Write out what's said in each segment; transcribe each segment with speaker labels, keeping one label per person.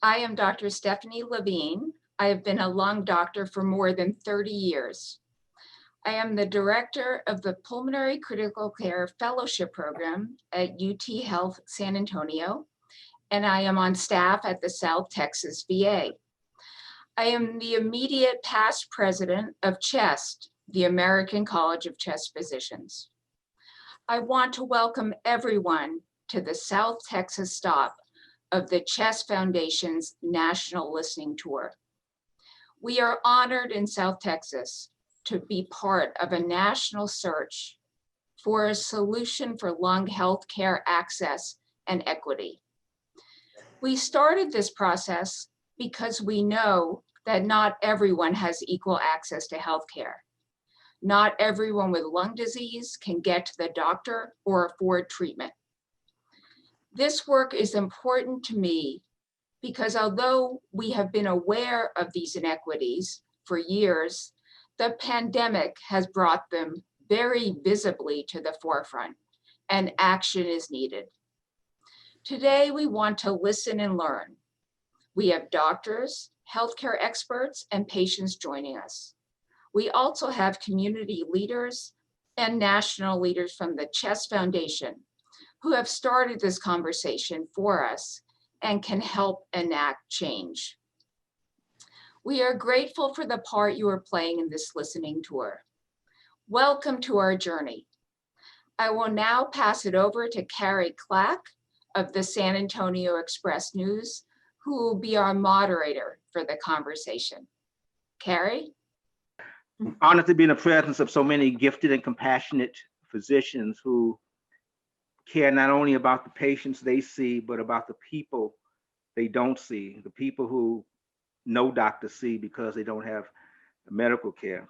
Speaker 1: I am Dr. Stephanie Levine. I have been a lung doctor for more than 30 years. I am the director of the Pulmonary Critical Care Fellowship Program at UT Health San Antonio, and I am on staff at the South Texas VA. I am the immediate past president of CHEST, the American College of Chest Physicians. I want to welcome everyone to the South Texas stop of the CHEST Foundation's National Listening Tour. We are honored in South Texas to be part of a national search for a solution for lung health care access and equity. We started this process because we know that not everyone has equal access to healthcare. Not everyone with lung disease can get to the doctor or afford treatment. This work is important to me because although we have been aware of these inequities for years, the pandemic has brought them very visibly to the forefront, and action is needed. Today, we want to listen and learn. We have doctors, healthcare experts, and patients joining us. We also have community leaders and national leaders from the CHEST Foundation who have started this conversation for us and can help enact change. We are grateful for the part you are playing in this listening tour. Welcome to our journey. I will now pass it over to Carrie Clack of the San Antonio Express News, who will be our moderator for the conversation. Carrie?
Speaker 2: I'm honored to be in the presence of so many gifted and compassionate physicians who care not only about the patients they see, but about the people they don't see, the people who no doctors see because they don't have medical care.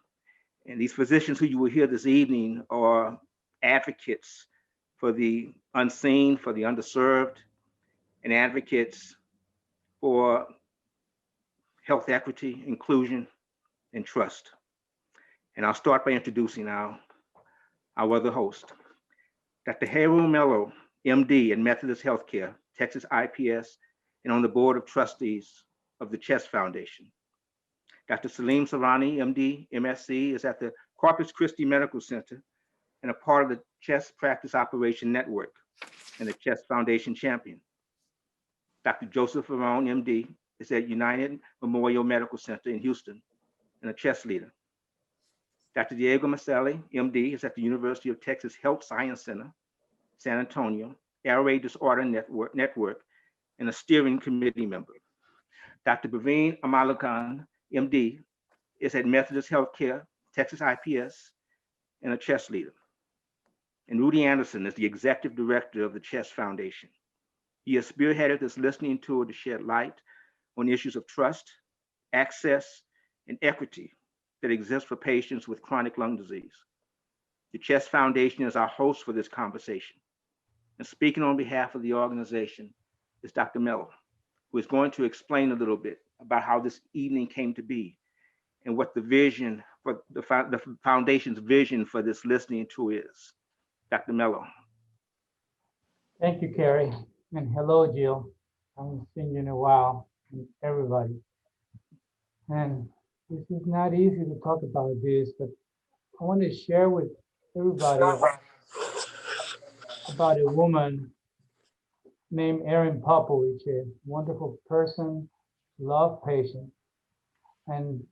Speaker 2: And these physicians who you will hear this evening are advocates for the unseen, for the underserved, and advocates for health equity, inclusion, and trust. And I'll start by introducing our other host. Dr. Harold Mello, MD in Methodist Healthcare, Texas IPS, and on the board of trustees of the CHEST Foundation. Dr. Salim Sarani, MD, MSc, is at the Corpus Christi Medical Center and a part of the CHEST Practice Operation Network and the CHEST Foundation champion. Dr. Joseph Varone, MD, is at United Memorial Medical Center in Houston and a CHEST leader. Dr. Diego Maselli, MD, is at the University of Texas Health Science Center, San Antonio, Airway Disorder Network, and a steering committee member. Dr. Praveen Amalukan, MD, is at Methodist Healthcare, Texas IPS, and a CHEST leader. And Rudy Anderson is the executive director of the CHEST Foundation. He has spearheaded this listening tour to shed light on issues of trust, access, and equity that exist for patients with chronic lung disease. The CHEST Foundation is our host for this conversation. And speaking on behalf of the organization is Dr. Mello, who is going to explain a little bit about how this evening came to be and what the vision for the foundation's vision for this listening tour is. Dr. Mello.
Speaker 3: Thank you, Carrie, and hello, Jill. I haven't seen you in a while, and everybody. And this is not easy to talk about this, but I want to share with everybody about a woman named Erin Popovich, a wonderful person, love patient. And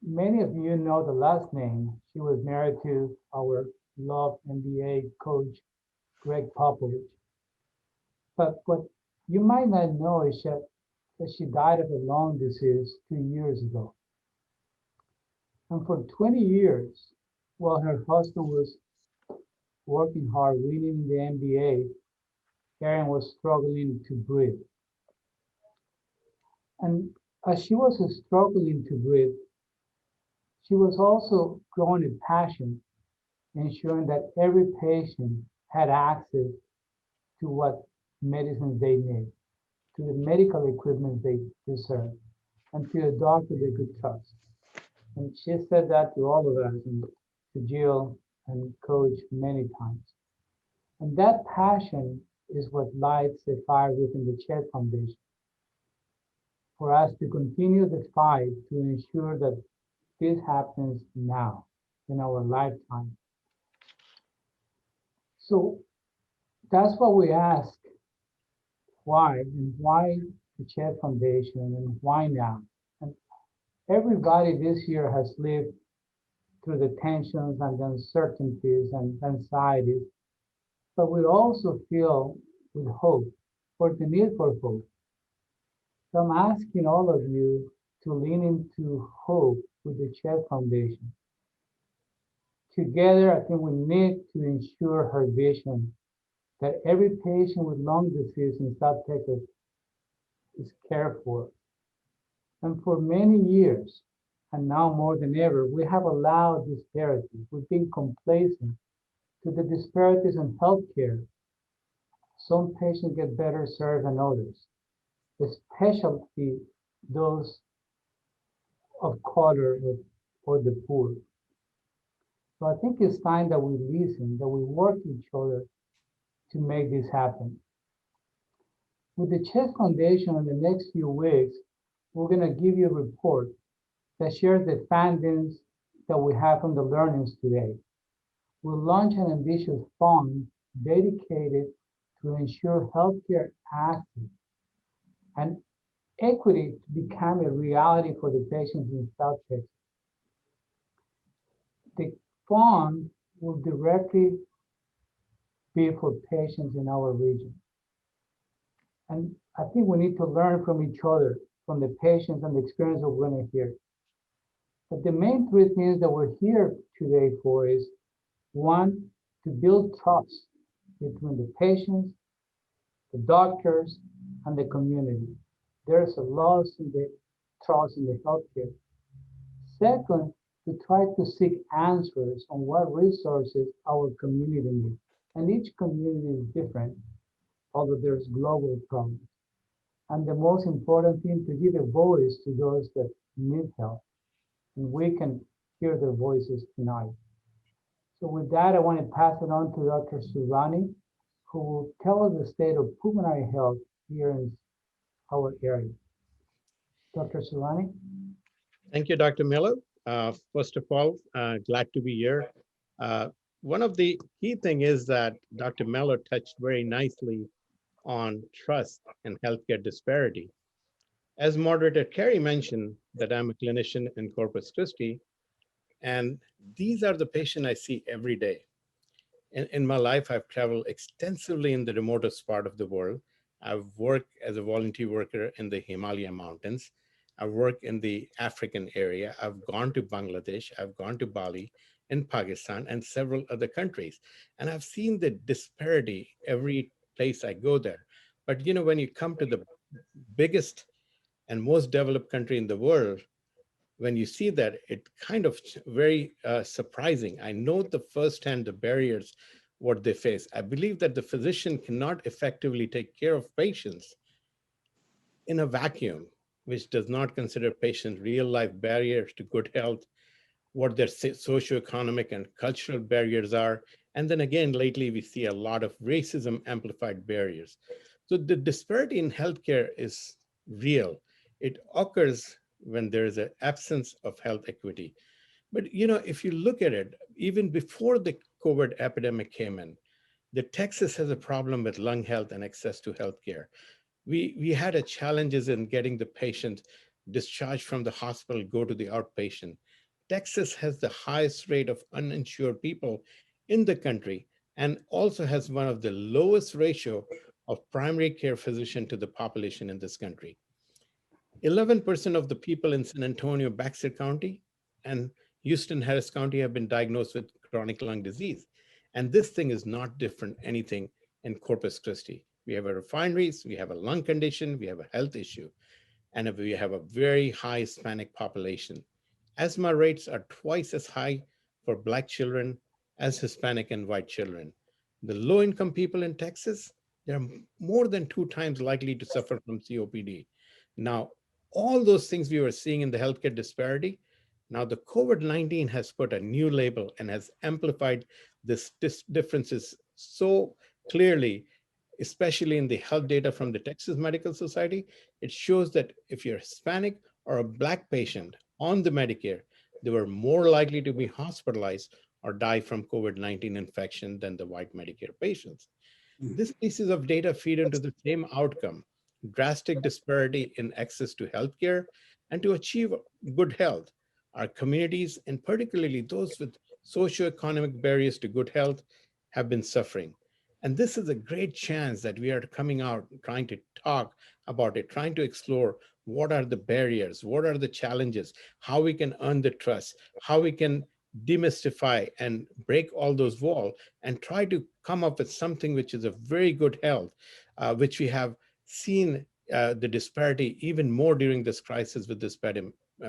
Speaker 3: many of you know the last name. She was married to our love NBA coach, Greg Popovich. But what you might not know is that she died of a lung disease 2 years ago. And for 20 years, while her husband was working hard, winning the NBA, Erin was struggling to breathe. And as she was struggling to breathe, she was also growing a passion, ensuring that every patient had access to what medicines they need, to the medical equipment they deserve, and to a doctor they could trust. And she said that to all of us, and to Jill and Coach many times. And that passion is what lights a fire within the CHEST Foundation. for us to continue the fight to ensure that this happens now in our lifetime. So that's what we ask, why, and why the CHED Foundation, and why now? And everybody this year has lived through the tensions and the uncertainties and anxieties, but we also feel with hope, for the need for hope. So I'm asking all of you to lean into hope with the CHED Foundation. Together, I think we need to ensure her vision that every patient with lung disease in South Texas is cared for. And for many years, and now more than ever, we have allowed disparities. We've been complacent to the disparities in healthcare. Some patients get better served than others, especially those of color or the poor. So I think it's time that we listen, that we work each other to make this happen. With the CHED Foundation in the next few weeks, we're going to give you a report that shares the findings that we have from the learnings today. We'll launch an ambitious fund dedicated to ensure healthcare access and equity to become a reality for the patients in South Texas. The fund will directly be for patients in our region. And I think we need to learn from each other, from the patients and the experience that we're going to hear. But the main three things that we're here today for is, one, to build trust between the patients, the doctors, and the community. There's a loss in the trust in the healthcare. Second, to try to seek answers on what resources our community needs. And each community is different, although there's global problems. And the most important thing, to give a voice to those that need help. And we can hear their voices tonight. So with that, I want to pass it on to Dr. Surani, who will tell us the state of pulmonary health here in our area. Dr. Surani?
Speaker 4: Thank you, Dr. Miller. First of all, glad to be here. One of the key thing is that Dr. Miller touched very nicely on trust and healthcare disparity. As moderator Carrie mentioned, that I'm a clinician in Corpus Christi, and these are the patients I see every day. In my life, I've traveled extensively in the remotest part of the world. I've worked as a volunteer worker in the Himalaya mountains. I've worked in the African area. I've gone to Bangladesh. I've gone to Bali and Pakistan and several other countries. And I've seen the disparity every place I go there. But you know, when you come to the biggest and most developed country in the world, when you see that, it kind of very surprising. I know the firsthand the barriers, what they face. I believe that the physician cannot effectively take care of patients in a vacuum, which does not consider patients' real life barriers to good health, what their socioeconomic and cultural barriers are. And then again, lately, we see a lot of racism amplified barriers. So the disparity in healthcare is real. It occurs when there is an absence of health equity. But you know, if you look at it, even before the COVID epidemic came in, the Texas has a problem with lung health and access to healthcare. We had a challenges in getting the patient discharged from the hospital, go to the outpatient. Texas has the highest rate of uninsured people in the country and also has one of the lowest ratio of primary care physician to the population in this country. 11% of the people in San Antonio, Baxter County, and Houston, Harris County have been diagnosed with chronic lung disease. And this thing is not different anything in Corpus Christi. We have a refineries, we have a lung condition, we have a health issue, and we have a very high Hispanic population. Asthma rates are twice as high for Black children as Hispanic and white children. The low-income people in Texas, they're more than 2 times likely to suffer from COPD. Now, all those things we were seeing in the healthcare disparity, now the COVID-19 has put a new label and has amplified this differences so clearly. especially in the health data from the Texas Medical Society, it shows that if you're Hispanic or a Black patient on the Medicare, they were more likely to be hospitalized or die from COVID-19 infection than the white Medicare patients. This pieces of data feed into the same outcome, drastic disparity in access to healthcare, and to achieve good health. Our communities, and particularly those with socioeconomic barriers to good health, have been suffering. And this is a great chance that we are coming out, trying to talk about it, trying to explore what are the barriers, what are the challenges, how we can earn the trust, how we can demystify and break all those walls and try to come up with something which is a very good health, which we have seen the disparity even more during this crisis with this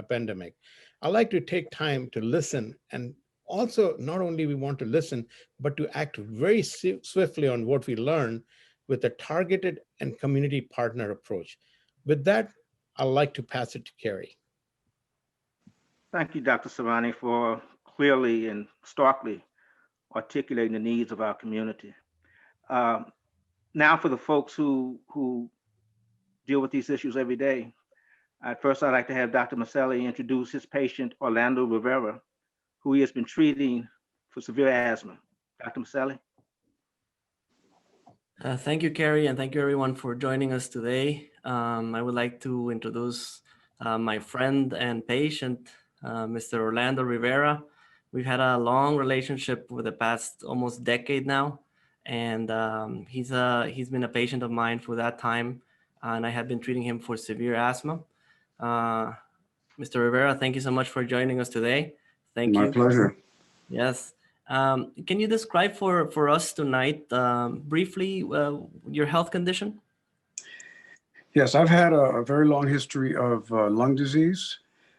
Speaker 4: pandemic. I like to take time to listen, and also not only we want to listen, but to act very swiftly on what we learn with a targeted and community partner approach. With that, I'd like to pass it to Carrie.
Speaker 2: Thank you, Dr. Serrani, for clearly and starkly articulating the needs of our community. Now for the folks who deal with these issues every day, first I'd like to have Dr. Maselli introduce his patient, Orlando Rivera, who he has been treating for severe asthma. Dr. Maselli?
Speaker 5: Thank you, Carrie, and thank you everyone for joining us today. I would like to introduce my friend and patient, Mr. Orlando Rivera. We've had a long relationship for the past almost decade now, and he's been a patient of mine for that time, and I have been treating him for severe asthma. Mr. Rivera, thank you so much for joining us today. Thank you.
Speaker 6: My pleasure.
Speaker 5: Yes. Can you describe for us tonight briefly your health condition?
Speaker 6: Yes, I've had a very long history of lung disease.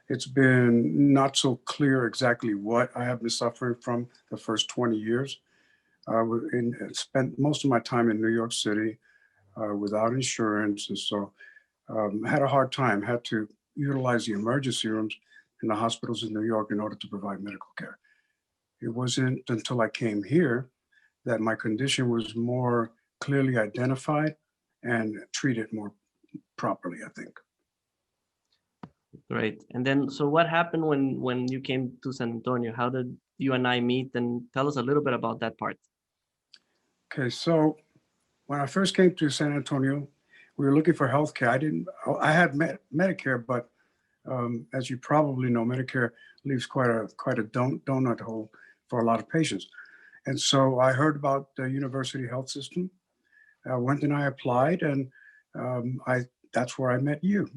Speaker 6: It's been not so clear exactly what I have been suffering from the first 20 years. Spent most of my time in New York City without insurance. And so had a hard time, had to utilize the emergency rooms in the hospitals in New York in order to provide medical care. It wasn't until I came here that my condition was more clearly identified and treated more properly, I think.
Speaker 5: Great. And then, so what happened when you came to San Antonio? How did you and I meet? And tell us a little bit about that part.
Speaker 6: Okay, so when I first came to San Antonio, we were looking for healthcare. I had Medicare, but as you probably know, Medicare leaves quite a donut hole for a lot of patients. And so I heard about the University Health System. I went and I applied, and that's where I met you.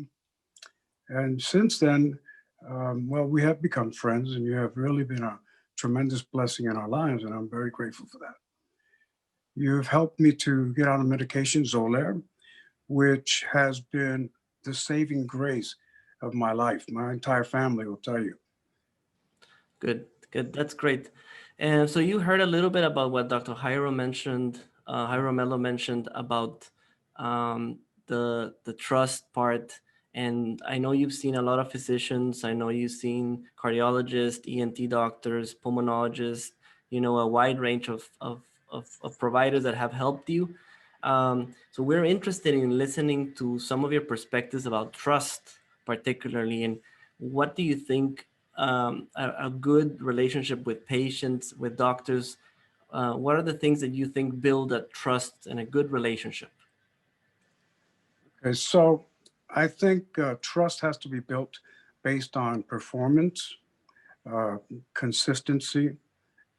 Speaker 6: And since then, well, we have become friends, and you have really been a tremendous blessing in our lives, and I'm very grateful for that. You've helped me to get on a medication, Xolair, which has been the saving grace of my life. My entire family will tell you.
Speaker 5: Good. That's great. And so you heard a little bit about what Dr. Jairo Mello mentioned about the trust part. And I know you've seen a lot of physicians. I know you've seen cardiologists, ENT doctors, pulmonologists, a wide range of providers that have helped you. So we're interested in listening to some of your perspectives about trust, particularly, and what do you think a good relationship with patients, with doctors, what are the things that you think build a trust and a good relationship?
Speaker 6: Okay, so I think trust has to be built based on performance, consistency,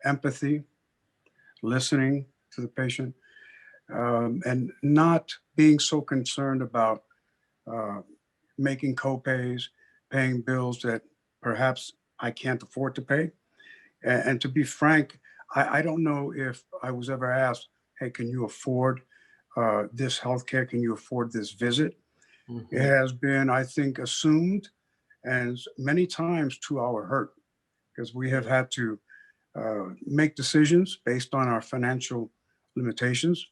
Speaker 6: empathy, listening to the patient, and not being so concerned about making copays, paying bills that perhaps I can't afford to pay. And to be frank, I don't know if I was ever asked, hey, can you afford this healthcare? Can you afford this visit? Mm-hmm. It has been, I think, assumed, and many times to our hurt, because we have had to make decisions based on our financial limitations,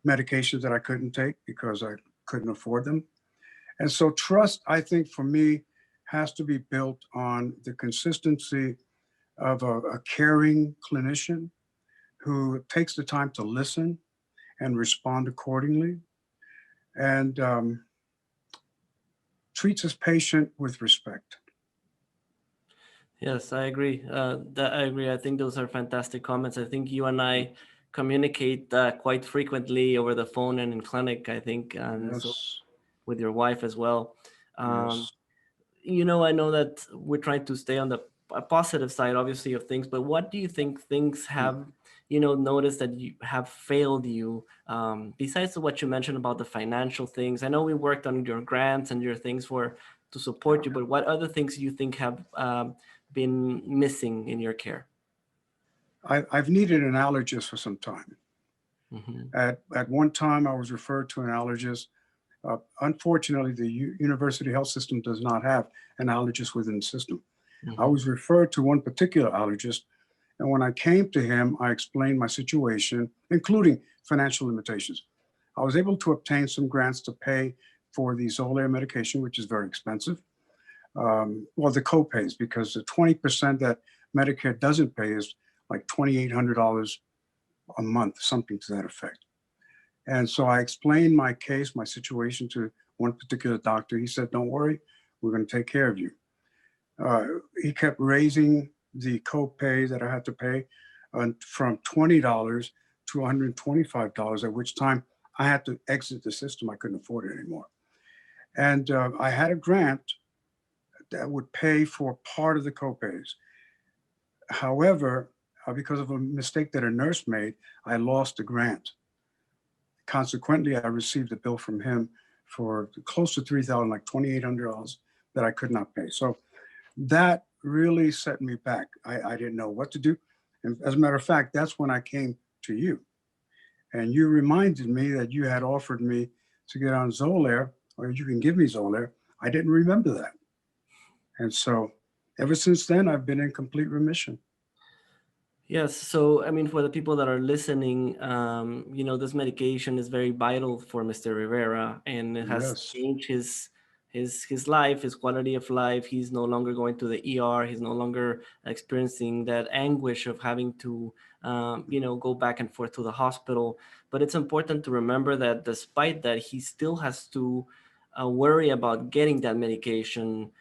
Speaker 6: medications that I couldn't take because I couldn't afford them. And so trust, I think, for me, has to be built on the consistency of a caring clinician who takes the time to listen and respond accordingly, and treats his patient with respect.
Speaker 5: Yes, I agree. I agree. I think those are fantastic comments. I think you and I communicate quite frequently over the phone and in clinic, I think, and so
Speaker 6: Yes,
Speaker 5: with your wife as well.
Speaker 6: yes.
Speaker 5: I know that we're trying to stay on the positive side, obviously, of things, but what do you think things have, noticed that you have failed you, besides what you mentioned about the financial things? I know we worked on your grants and your things to support you, but what other things do you think have been missing in your care?
Speaker 6: I've needed an allergist for some time.
Speaker 5: Mhm.
Speaker 6: At one time, I was referred to an allergist. Unfortunately, the university health system does not have an allergist within the system. I
Speaker 5: Mhm.
Speaker 6: was referred to one particular allergist, and when I came to him, I explained my situation, including financial limitations. I was able to obtain some grants to pay for the Xolair medication, which is very expensive. Well, the copays, because the 20% that Medicare doesn't pay is like $2,800 a month, something to that effect. And so I explained my case, my situation to one particular doctor. He said, "Don't worry, we're going to take care of you." He kept raising the copay that I had to pay from $20 to $125, at which time I had to exit the system. I couldn't afford it anymore. And I had a grant that would pay for part of the copays. However, because of a mistake that a nurse made, I lost the grant. Consequently, I received a bill from him for close to $3,000, like $2,800 that I could not pay. So that really set me back. I didn't know what to do. And as a matter of fact, that's when I came to you. And you reminded me that you had offered me to get on Xolair, or you can give me Xolair. I didn't remember that. And so ever since then, I've been in complete remission.
Speaker 5: Yes. So, I mean, for the people that are listening, this medication is very vital for Mr. Rivera, and it has
Speaker 6: Yes.
Speaker 5: changed his life, his quality of life. He's no longer going to the ER. He's no longer experiencing that anguish of having to, go back and forth to the hospital. But it's important to remember that despite that, he still has to worry about getting that medication,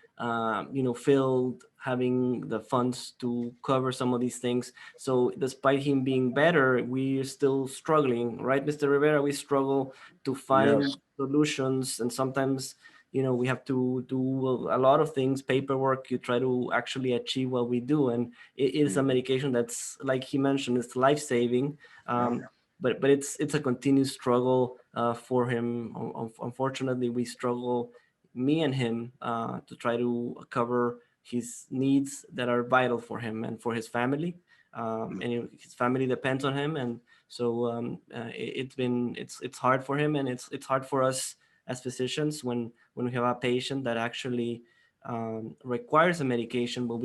Speaker 5: filled, having the funds to cover some of these things. So despite him being better, we're still struggling, right, Mr. Rivera? We struggle to
Speaker 6: Yes.
Speaker 5: find solutions, and sometimes, we have to do a lot of things, paperwork. You try to actually achieve what we do, and it is a medication that's, like he mentioned, it's life-saving. But it's a continuous struggle for him. Unfortunately, we struggle, me and him, to try to cover his needs that are vital for him and for his family. And his family depends on him, and so it's hard for him, and it's hard for us as physicians when we have a patient that actually requires a medication, but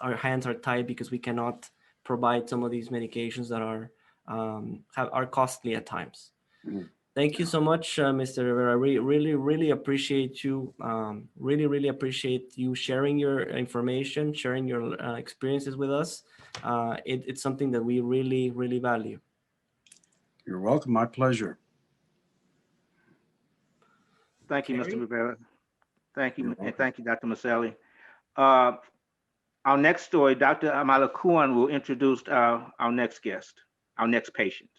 Speaker 5: our hands are tied because we cannot provide some of these medications that are costly at times.
Speaker 6: Mhm.
Speaker 5: Thank you so much, Mr. Rivera. Really, really appreciate you. Really, really appreciate you sharing your information, sharing your experiences with us. It's something that we really, really value.
Speaker 6: You're welcome. My pleasure.
Speaker 2: Thank you, Mr.
Speaker 5: Carrie?
Speaker 2: Rivera. Thank you,
Speaker 6: You're
Speaker 2: and
Speaker 6: welcome.
Speaker 2: thank you, Dr. Maselli. Our next story, Dr. Amalakuan will introduce our next guest, our next patient.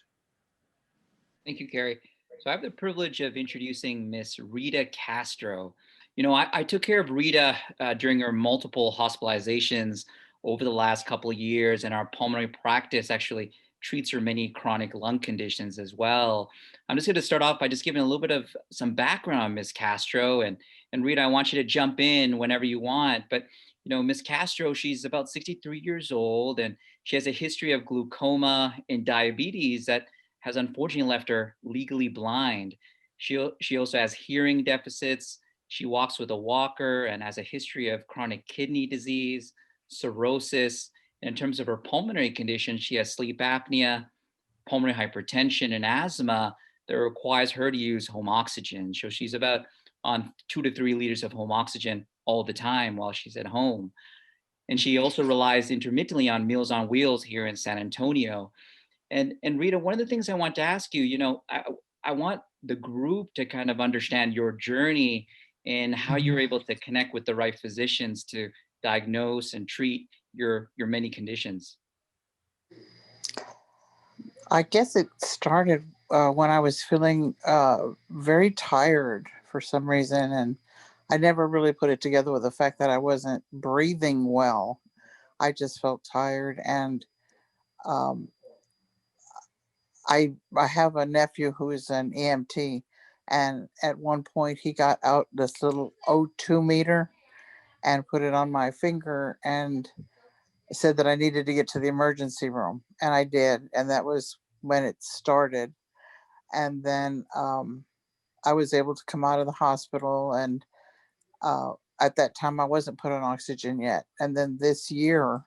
Speaker 7: Thank you, Carrie. So I have the privilege of introducing Miss Rita Castro. I took care of Rita during her multiple hospitalizations over the last couple of years, and our pulmonary practice actually treats her many chronic lung conditions as well. I'm just going to start off by just giving a little bit of some background on Miss Castro, and Rita, I want you to jump in whenever you want. But Miss Castro, she's about 63 years old, and she has a history of glaucoma and diabetes that has unfortunately left her legally blind. She also has hearing deficits. She walks with a walker and has a history of chronic kidney disease, cirrhosis. And in terms of her pulmonary condition, she has sleep apnea, pulmonary hypertension, and asthma that requires her to use home oxygen. So she's about on 2 to 3 liters of home oxygen all the time while she's at home. And she also relies intermittently on Meals on Wheels here in San Antonio. And Rita, one of the things I want to ask you, I want the group to kind of understand your journey and how you're able to connect with the right physicians to diagnose and treat your many conditions.
Speaker 8: I guess it started when I was feeling very tired for some reason, and I never really put it together with the fact that I wasn't breathing well. I just felt tired, and um, I have a nephew who is an EMT, and at one point he got out this little O2 meter and put it on my finger and said that I needed to get to the emergency room, and I did, and that was when it started. And then I was able to come out of the hospital, and at that time I wasn't put on oxygen yet. And then this year,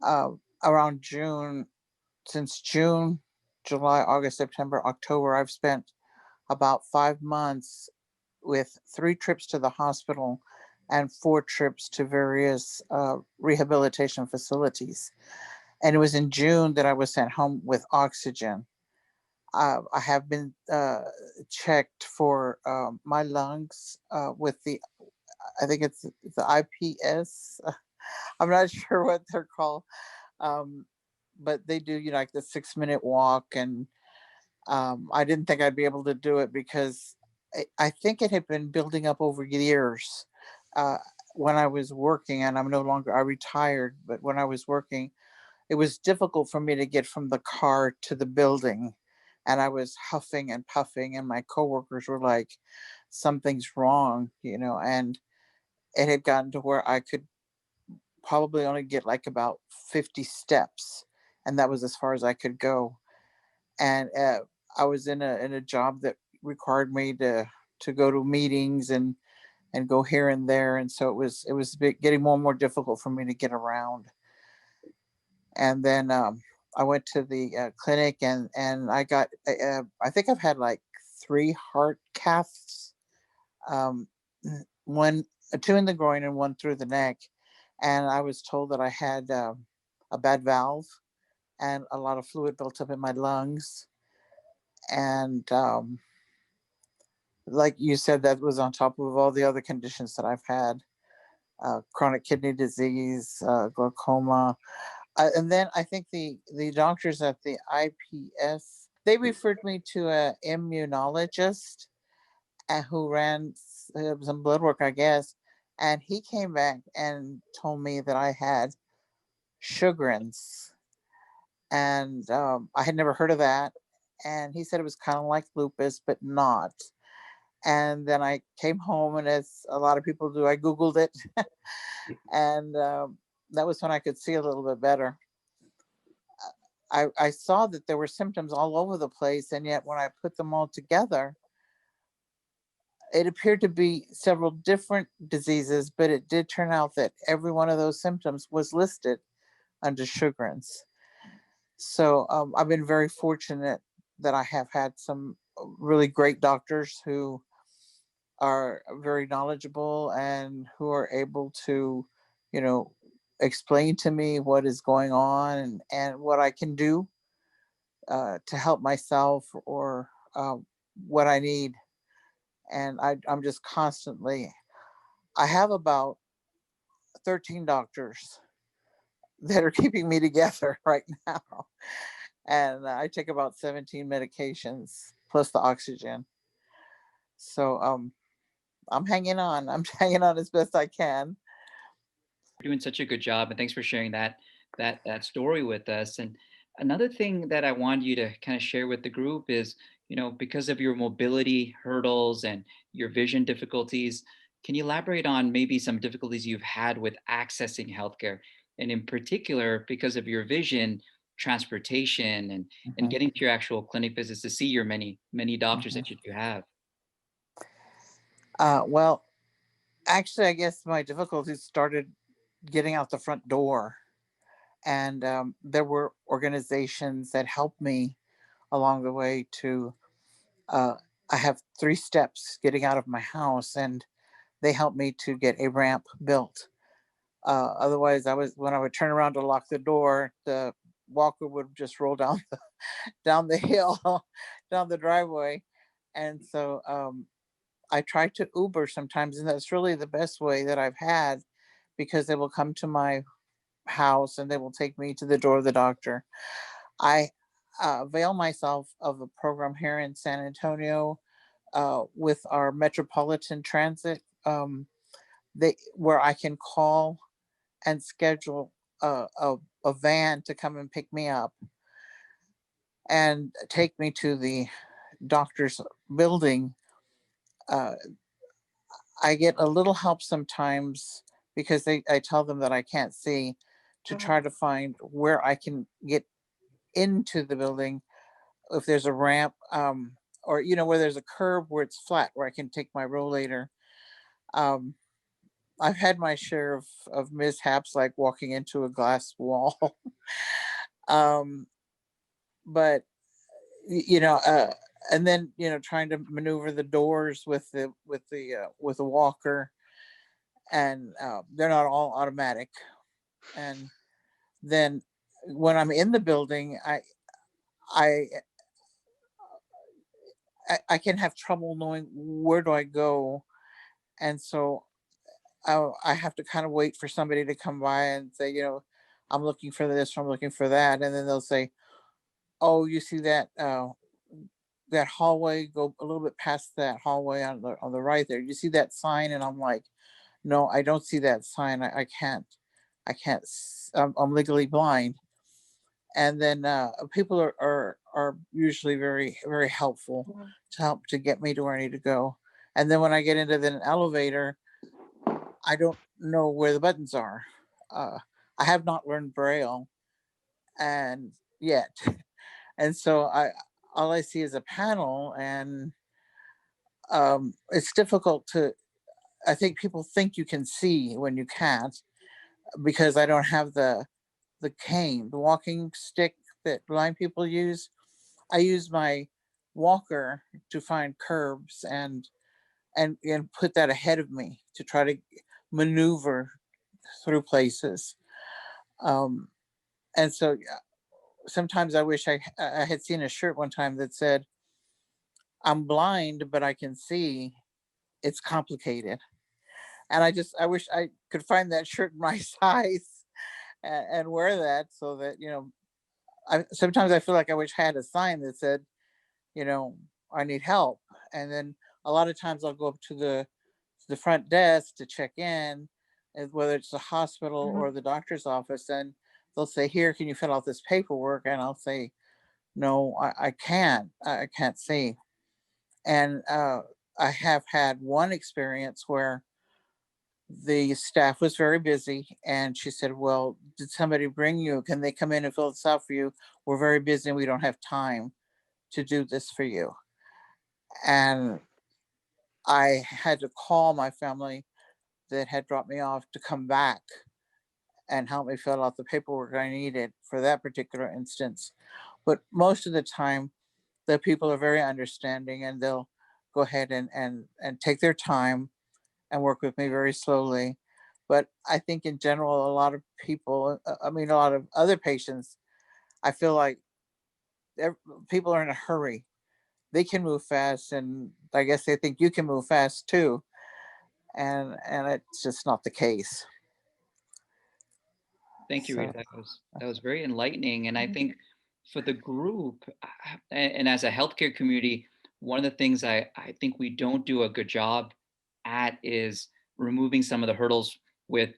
Speaker 8: uh, around June, since June, July, August, September, October, I've spent about 5 months with 3 trips to the hospital and 4 trips to various rehabilitation facilities. And it was in June that I was sent home with oxygen. I have been checked for my lungs with I think it's the IPS. I'm not sure what they're called, but they do, like the 6-minute walk. And I didn't think I'd be able to do it because I think it had been building up over years. Uh, when I was working, and I retired, but when I was working, it was difficult for me to get from the car to the building. And I was huffing and puffing, and my coworkers were like, something's wrong, and it had gotten to where I could probably only get like about 50 steps. And that was as far as I could go. And I was in a job that required me to go to meetings and go here and there. And so it was getting more and more difficult for me to get around. And then I went to the clinic, and I got, I think I've had like 3 heart caths, um, 2 in the groin and 1 through the neck. And I was told that I had a bad valve and a lot of fluid built up in my lungs. And like you said, that was on top of all the other conditions that I've had, chronic kidney disease, glaucoma. And then I think the doctors at the IPS, they referred me to an immunologist who ran some blood work, I guess. And he came back and told me that I had Sjogren's. And I had never heard of that. And he said it was kind of like lupus, but not. And then I came home, and as a lot of people do, I Googled it. And that was when I could see a little bit better. I saw that there were symptoms all over the place, and yet when I put them all together, it appeared to be several different diseases, but it did turn out that every one of those symptoms was listed under Sjogren's. So I've been very fortunate that I have had some really great doctors who are very knowledgeable and who are able to, explain to me what is going on and what I can do to help myself, or what I need. And I'm just constantly, I have about 13 doctors that are keeping me together right now. And I take about 17 medications plus the oxygen. So I'm hanging on. I'm hanging on as best I can.
Speaker 7: You're doing such a good job, and thanks for sharing that story with us. And another thing that I want you to kind of share with the group is, because of your mobility hurdles and your vision difficulties, can you elaborate on maybe some difficulties you've had with accessing healthcare, and in particular, because of your vision, transportation and getting to your actual clinic visits to see your many doctors that you do have?
Speaker 8: Well, actually, I guess my difficulties started getting out the front door. And there were organizations that helped me along the way to, I have 3 steps getting out of my house, and they helped me to get a ramp built. Otherwise, when I would turn around to lock the door, the walker would just roll down down the hill, down the driveway. And so I try to Uber sometimes, and that's really the best way that I've had, because they will come to my house and they will take me to the door of the doctor. I avail myself of a program here in San Antonio with our Metropolitan Transit, where I can call and schedule a van to come and pick me up and take me to the doctor's building. I get a little help sometimes because I tell them that I can't see, to try to find where I can get into the building, if there's a ramp, or where there's a curb where it's flat, where I can take my rollator. I've had my share of mishaps, like walking into a glass wall. But and then trying to maneuver the doors with the walker, and they're not all automatic. And then when I'm in the building, I can have trouble knowing where do I go, and so I have to kind of wait for somebody to come by and say, I'm looking for this, or I'm looking for that, and then they'll say, oh, you see that that hallway, go a little bit past that hallway on the right there. You see that sign? And I'm like, no, I don't see that sign. I can't. I'm legally blind. And then people are usually very, very helpful to help to get me to where I need to go. And then when I get into an elevator, I don't know where the buttons are. I have not learned Braille, and yet, and so all I see is a panel, and it's difficult to. I think people think you can see when you can't, because I don't have the cane, the walking stick that blind people use. I use my walker to find curbs and put that ahead of me to try to maneuver through places. And so sometimes I wish I had seen a shirt one time that said, I'm blind, but I can see. It's complicated. And I wish I could find that shirt in my size and wear that, so that, sometimes I feel like I wish I had a sign that said, I need help. And then a lot of times I'll go up to the front desk to check in, and whether it's the hospital or the doctor's office, and they'll say, here, can you fill out this paperwork? And I'll say, no, I can't. I can't see. And I have had one experience where the staff was very busy, and she said, well, did somebody bring you? Can they come in and fill this out for you? We're very busy and we don't have time to do this for you. And I had to call my family that had dropped me off to come back and help me fill out the paperwork I needed for that particular instance. But most of the time, the people are very understanding, and they'll go ahead and take their time and work with me very slowly. But I think in general, a lot of people, a lot of other patients, I feel like people are in a hurry. They can move fast, and I guess they think you can move fast too. And it's just not the case.
Speaker 7: Thank you,
Speaker 8: So,
Speaker 7: Rita. That was very enlightening. And I think for the group, and as a healthcare community, one of the things I think we don't do a good job at is removing some of the hurdles with,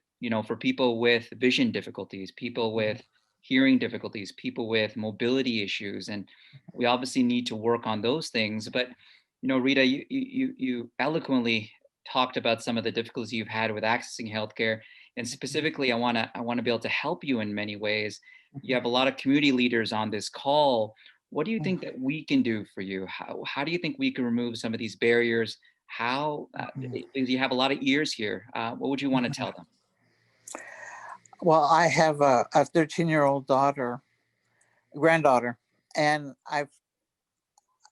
Speaker 7: for people with vision difficulties, people with hearing difficulties, people with mobility issues. And we obviously need to work on those things. But, Rita, you eloquently talked about some of the difficulties you've had with accessing healthcare. And specifically, I want to be able to help you in many ways. You have a lot of community leaders on this call. What do you think that we can do for you? How do you think we can remove some of these barriers? How, you have a lot of ears here. What would you want to tell them?
Speaker 8: well, I have a 13-year-old granddaughter, and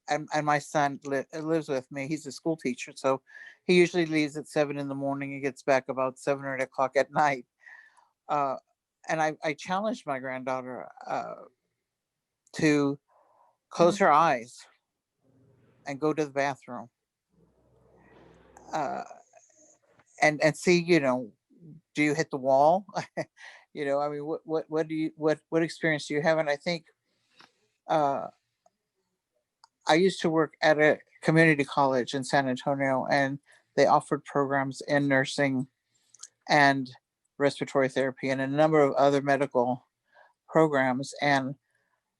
Speaker 8: and my son lives with me. He's a school teacher, so he usually leaves at 7 in the morning and gets back about 7 or 8 o'clock at night. and I challenged my granddaughter to close her eyes and go to the bathroom, uh, and see, do you hit the wall? I mean, what do you what experience do you have? And I think uh, I used to work at a community college in San Antonio, and they offered programs in nursing and respiratory therapy and a number of other medical programs. And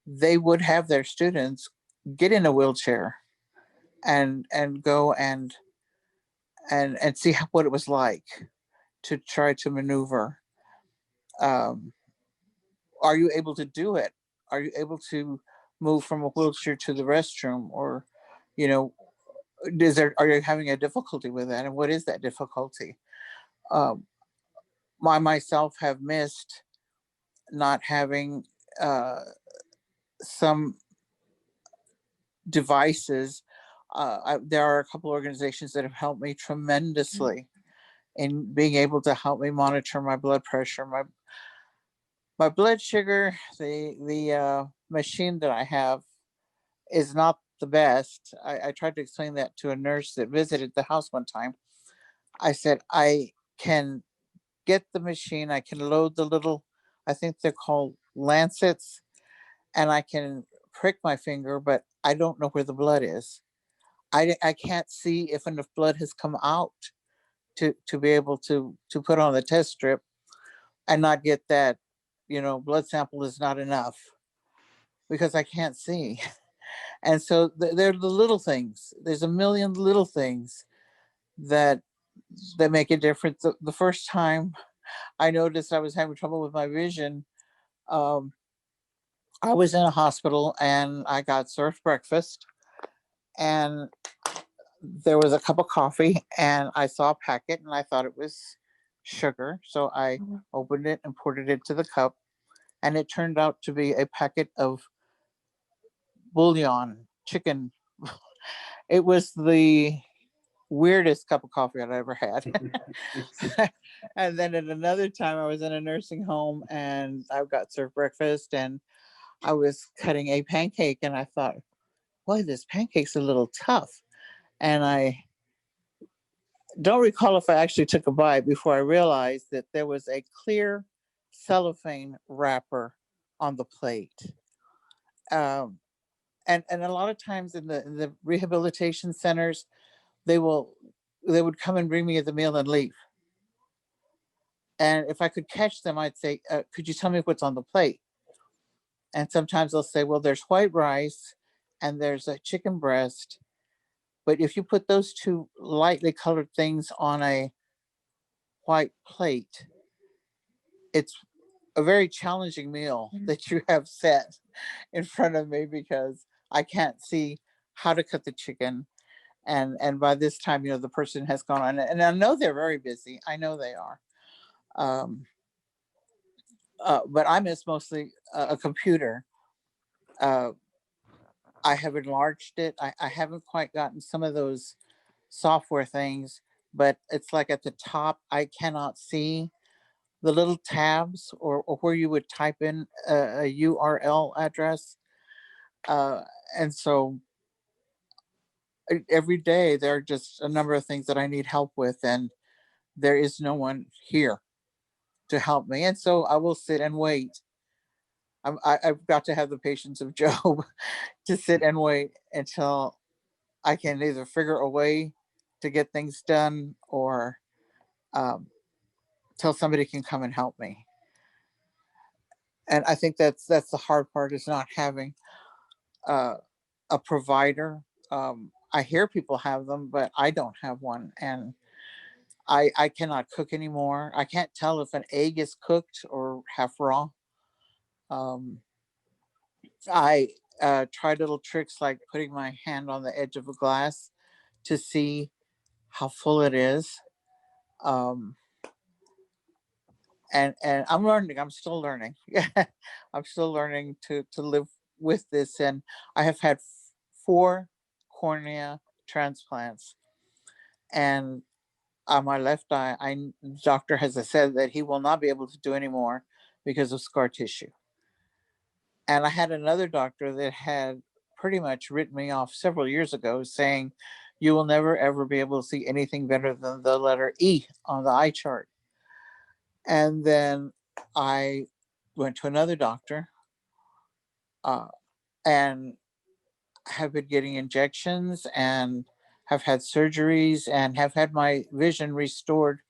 Speaker 8: they would have their students get in a wheelchair and go and see what it was like to try to maneuver. Um, are you able to do it? Are you able to move from a wheelchair to the restroom? Or, you know, are you having a difficulty with that? And what is that difficulty? Um, myself have missed not having some devices. There are a couple organizations that have helped me tremendously in being able to help me monitor my blood pressure, my blood sugar. The machine that I have is not the best. I tried to explain that to a nurse that visited the house one time. I said, I can get the machine, I can load the little, I think they're called lancets, and I can prick my finger, but I don't know where the blood is. I can't see if enough blood has come out to be able to put on the test strip and not get that, blood sample is not enough because I can't see. And so they're the little things. There's a million little things that make a difference. The first time I noticed I was having trouble with my vision, um, I was in a hospital and I got served breakfast, and there was a cup of coffee, and I saw a packet and I thought it was sugar. So I opened it and poured it into the cup, and it turned out to be a packet of bouillon chicken. It was the weirdest cup of coffee I'd ever had. And then at another time, I was in a nursing home and I got served breakfast, and I was cutting a pancake, and I thought, boy, this pancake's a little tough. And I don't recall if I actually took a bite before I realized that there was a clear cellophane wrapper on the plate. Um, and a lot of times in the rehabilitation centers, they would come and bring me the meal and leave. And if I could catch them, I'd say, could you tell me what's on the plate? And sometimes they'll say, well, there's white rice and there's a chicken breast. But if you put those two lightly colored things on a white plate, it's a very challenging meal that you have set in front of me, because I can't see how to cut the chicken. And by this time, the person has gone on, and I know they're very busy. I know they are. But I miss mostly a computer. I have enlarged it. I haven't quite gotten some of those software things, but it's like at the top, I cannot see the little tabs or where you would type in a URL address. And so every day there are just a number of things that I need help with, and there is no one here to help me. And so I will sit and wait. I've got to have the patience of Job to sit and wait until I can either figure a way to get things done, or till somebody can come and help me. And I think that's the hard part, is not having a provider. I hear people have them, but I don't have one. And I cannot cook anymore. I can't tell if an egg is cooked or half raw. I tried little tricks like putting my hand on the edge of a glass to see how full it is. Um, and I'm learning. I'm still learning. I'm still learning to live with this. And I have had 4 cornea transplants, and on my left eye, the doctor has said that he will not be able to do any more because of scar tissue. And I had another doctor that had pretty much written me off several years ago, saying, you will never ever be able to see anything better than the letter E on the eye chart. And then I went to another doctor and have been getting injections and have had surgeries and have had my vision restored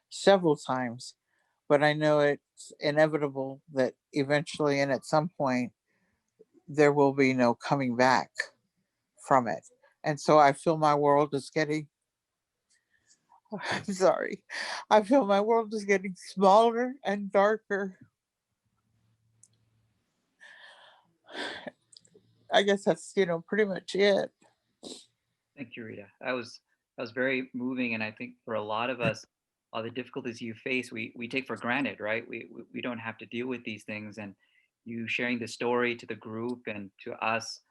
Speaker 8: several times. But I know it's inevitable that eventually and at some point there will be no coming back from it. And so I feel my world is getting, I'm sorry, I feel my world is getting smaller and darker. I guess that's, pretty much it.
Speaker 7: Thank you, Rita. That was very moving, and I think for a lot of us, all the difficulties you face, we take for granted, right? We don't have to deal with these things, and you sharing the story to the group and to us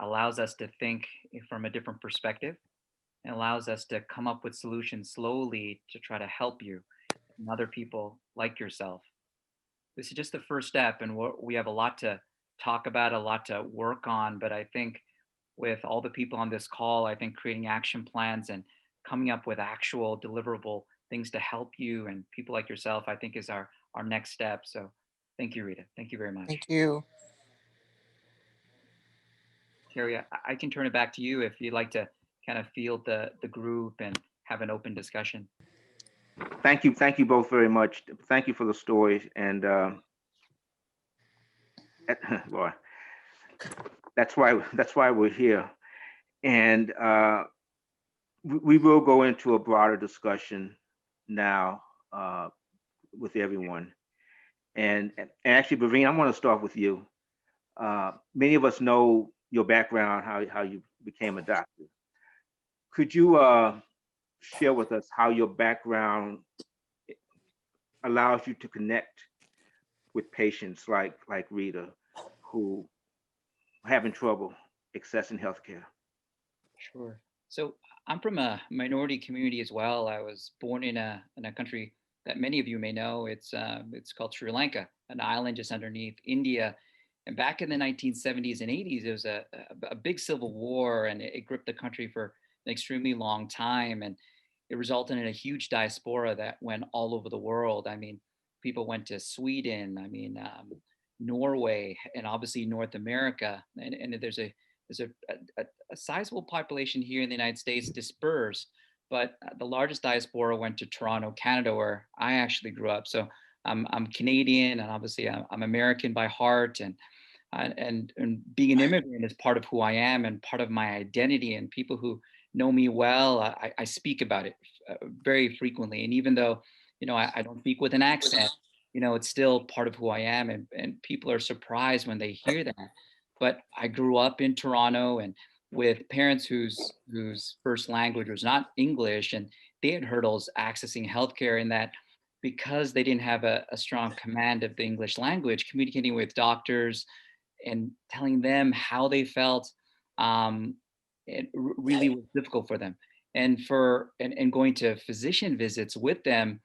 Speaker 7: allows us to think from a different perspective and allows us to come up with solutions slowly to try to help you and other people like yourself. This is just the first step, and we have a lot to talk about, a lot to work on. But I think with all the people on this call, I think creating action plans and coming up with actual deliverable things to help you and people like yourself, I think is our next step. So thank you, Rita. Thank you very much.
Speaker 8: Thank you.
Speaker 7: Terry, I can turn it back to you if you'd like to kind of field the group and have an open discussion.
Speaker 2: Thank you both very much. Thank you for the stories, and Lord, that's why we're here. And we will go into a broader discussion now with everyone. And actually, Baveen, I want to start with you. Many of us know your background, how you became a doctor. Could you share with us how your background allows you to connect with patients like Rita, who are having trouble accessing healthcare?
Speaker 7: Sure. So I'm from a minority community as well. I was born in a country that many of you may know. It's called Sri Lanka, an island just underneath India. And back in the 1970s and 80s, there was a big civil war, and it gripped the country for an extremely long time. And it resulted in a huge diaspora that went all over the world. I mean, people went to Sweden, Norway, and obviously North America. And there's a sizable population here in the United States dispersed, but the largest diaspora went to Toronto, Canada, where I actually grew up. So I'm Canadian, and obviously I'm American by heart, and being an immigrant is part of who I am and part of my identity. And people who know me well, I speak about it very frequently. And even though, I don't speak with an accent, it's still part of who I am. And people are surprised when they hear that. But I grew up in Toronto and with parents whose first language was not English, and they had hurdles accessing healthcare in that because they didn't have a strong command of the English language, communicating with doctors and telling them how they felt, it really was difficult for them. And going to physician visits with them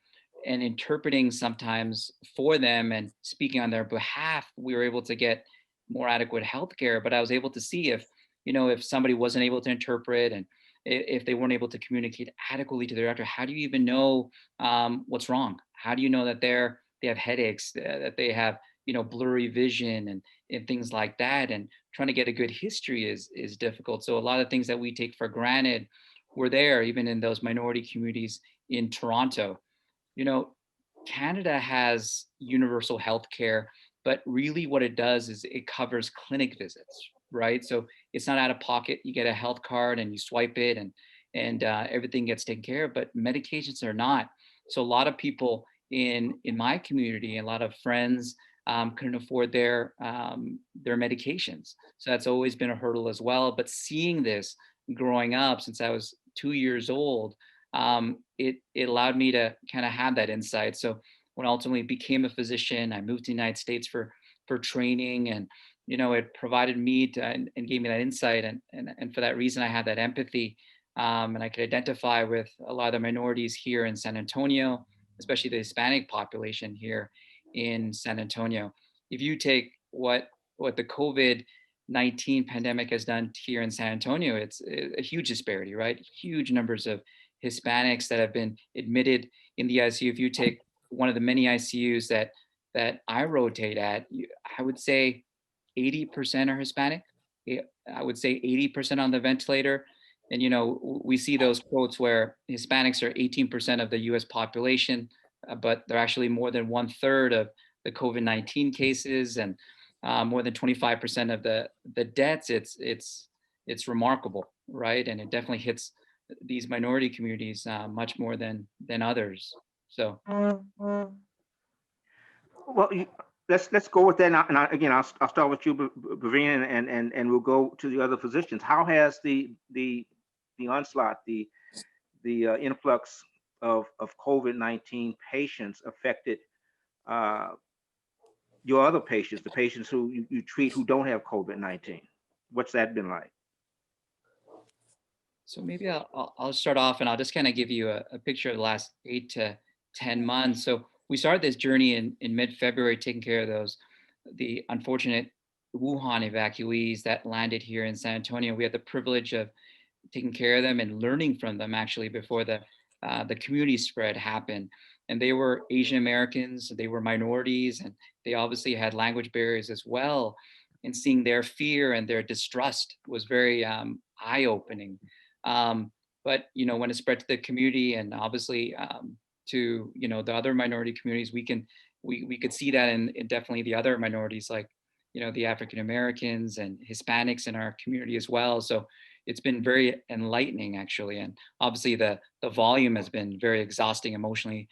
Speaker 7: and interpreting sometimes for them and speaking on their behalf, we were able to get more adequate healthcare. But I was able to see if somebody wasn't able to interpret and if they weren't able to communicate adequately to their doctor, how do you even know what's wrong? How do you know that they have headaches, that they have blurry vision and things like that? And trying to get a good history is difficult. So a lot of things that we take for granted were there, even in those minority communities in Toronto. Canada has universal health care, but really what it does is it covers clinic visits, right? So it's not out of pocket. You get a health card and you swipe it, and everything gets taken care of, but medications are not. So a lot of people in my community, a lot of friends couldn't afford their medications. So that's always been a hurdle as well. But seeing this growing up since I was 2 years old, it allowed me to kind of have that insight. So when I ultimately became a physician, I moved to the United States for training, and it provided me and gave me that insight, and for that reason I had that empathy, and I could identify with a lot of the minorities here in San Antonio, especially the Hispanic population here. in San Antonio. If you take what the COVID-19 pandemic has done here in San Antonio, it's a huge disparity, right? Huge numbers of Hispanics that have been admitted in the ICU. If you take one of the many ICUs that I rotate at, I would say 80% are Hispanic. I would say 80% on the ventilator. And we see those quotes where Hispanics are 18% of the U.S. population, but they're actually more than 1/3 of the COVID-19 cases and more than 25% of the deaths. It's remarkable, right? And it definitely hits these minority communities much more than others. So
Speaker 2: Well, let's go with that. Again, I'll start with you, Bhavin, and we'll go to the other physicians. How has the onslaught, the influx of COVID-19 patients affected your other patients, the patients who you treat who don't have COVID-19? What's that been like?
Speaker 7: So maybe I'll start off and I'll just kind of give you a picture of the last 8 to 10 months. So we started this journey in mid-February, taking care of the unfortunate Wuhan evacuees that landed here in San Antonio. We had the privilege of taking care of them and learning from them actually before the community spread happened. And they were Asian Americans, they were minorities, and they obviously had language barriers as well. And seeing their fear and their distrust was very eye-opening. But when it spread to the community and obviously to the other minority communities, we could see that in definitely the other minorities like the African Americans and Hispanics in our community as well. So it's been very enlightening actually, and obviously the volume has been very exhausting emotionally,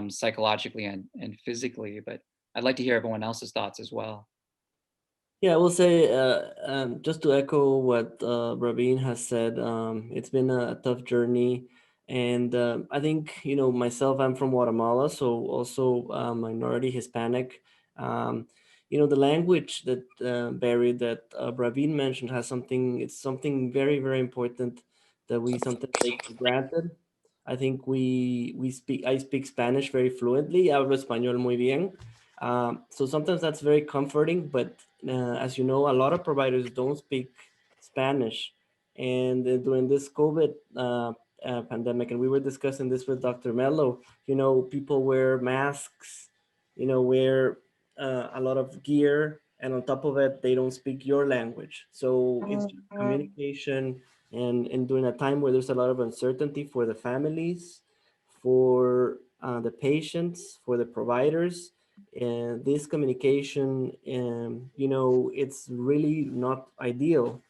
Speaker 7: psychologically and physically. But I'd like to hear everyone else's thoughts as well.
Speaker 5: Yeah, I will say, just to echo what Raveen has said, it's been a tough journey. And I think, myself, I'm from Guatemala, so also minority Hispanic. The language that Barry, that Raveen mentioned it's something very, very important that we sometimes take for granted. I think I speak Spanish very fluently, hablo español muy bien. So sometimes that's very comforting, but as you know, a lot of providers don't speak Spanish. And during this COVID pandemic, and we were discussing this with Dr. Mello, people wear masks, wear a lot of gear, and on top of it, they don't speak your language. So it's just communication, and during a time where there's a lot of uncertainty for the families, for the patients, for the providers, and this communication, it's really not ideal.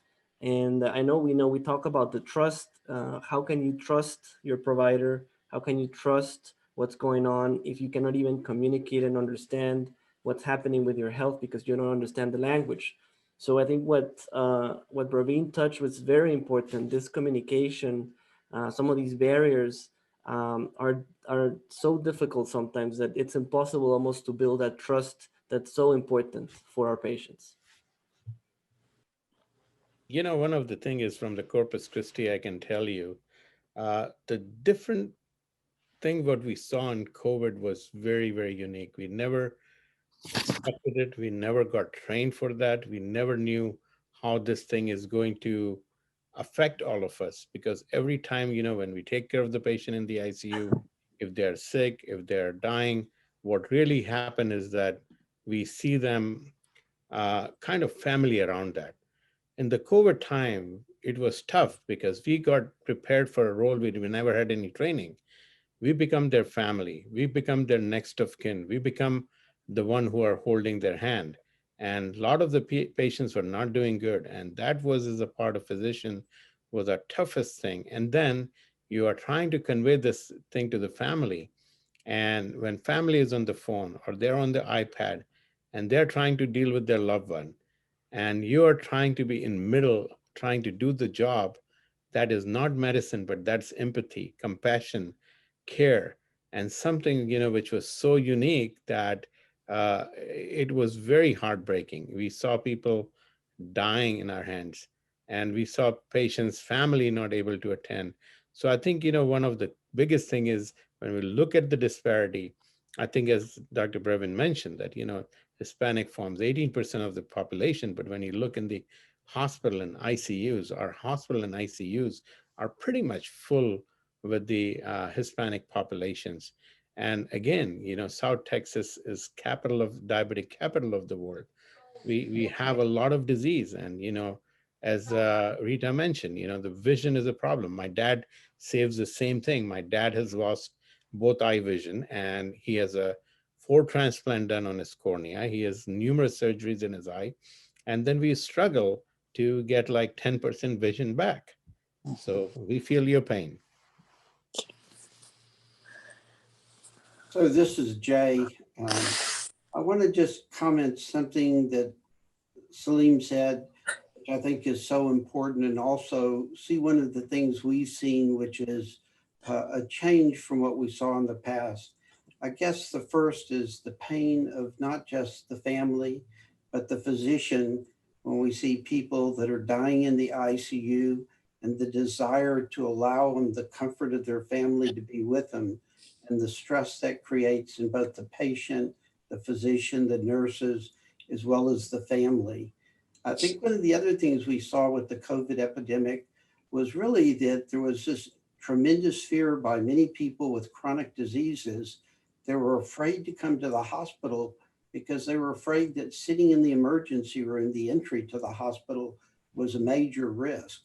Speaker 5: And I know we talk about the trust. How can you trust your provider? How can you trust what's going on if you cannot even communicate and understand what's happening with your health because you don't understand the language? So I think what Praveen touched was very important. This communication, some of these barriers are so difficult sometimes that it's impossible almost to build that trust that's so important for our patients.
Speaker 4: One of the things is from the Corpus Christi, I can tell you, the different thing what we saw in COVID was very, very unique. We never expected it. We never got trained for that. We never knew how this thing is going to affect all of us, because every time, when we take care of the patient in the ICU, if they're sick, if they're dying, what really happened is that we see them kind of family around that. In the COVID time, it was tough because we got prepared for a role we never had any training. We become their family. We become their next of kin. We become the one who are holding their hand. And a lot of the patients were not doing good. And that was, as a part of physician, was the toughest thing. And then you are trying to convey this thing to the family. And when family is on the phone or they're on the iPad and they're trying to deal with their loved one, and you are trying to be in middle, trying to do the job, that is not medicine, but that's empathy, compassion, care, and something, which was so unique that it was very heartbreaking. We saw people dying in our hands, and we saw patients' family not able to attend. So I think, one of the biggest thing is when we look at the disparity, I think as Dr. Brevin mentioned that, Hispanic forms 18% of the population, but when you look in the hospital and ICUs, our hospital and ICUs are pretty much full with the Hispanic populations. And again, South Texas is diabetic capital of the world. We have a lot of disease, and as Rita mentioned, the vision is a problem. My dad saves the same thing. My dad has lost both eye vision, and he has a 4 transplant done on his cornea. He has numerous surgeries in his eye, and then we struggle to get like 10% vision back. So we feel your pain.
Speaker 9: So this is Jay. I want to just comment something that Salim said, which I think is so important, and also see one of the things we've seen, which is a change from what we saw in the past. I guess the first is the pain of not just the family, but the physician when we see people that are dying in the ICU and the desire to allow them the comfort of their family to be with them, and the stress that creates in both the patient, the physician, the nurses, as well as the family. I think one of the other things we saw with the COVID epidemic was really that there was this tremendous fear by many people with chronic diseases. They were afraid to come to the hospital because they were afraid that sitting in the emergency room, the entry to the hospital, was a major risk.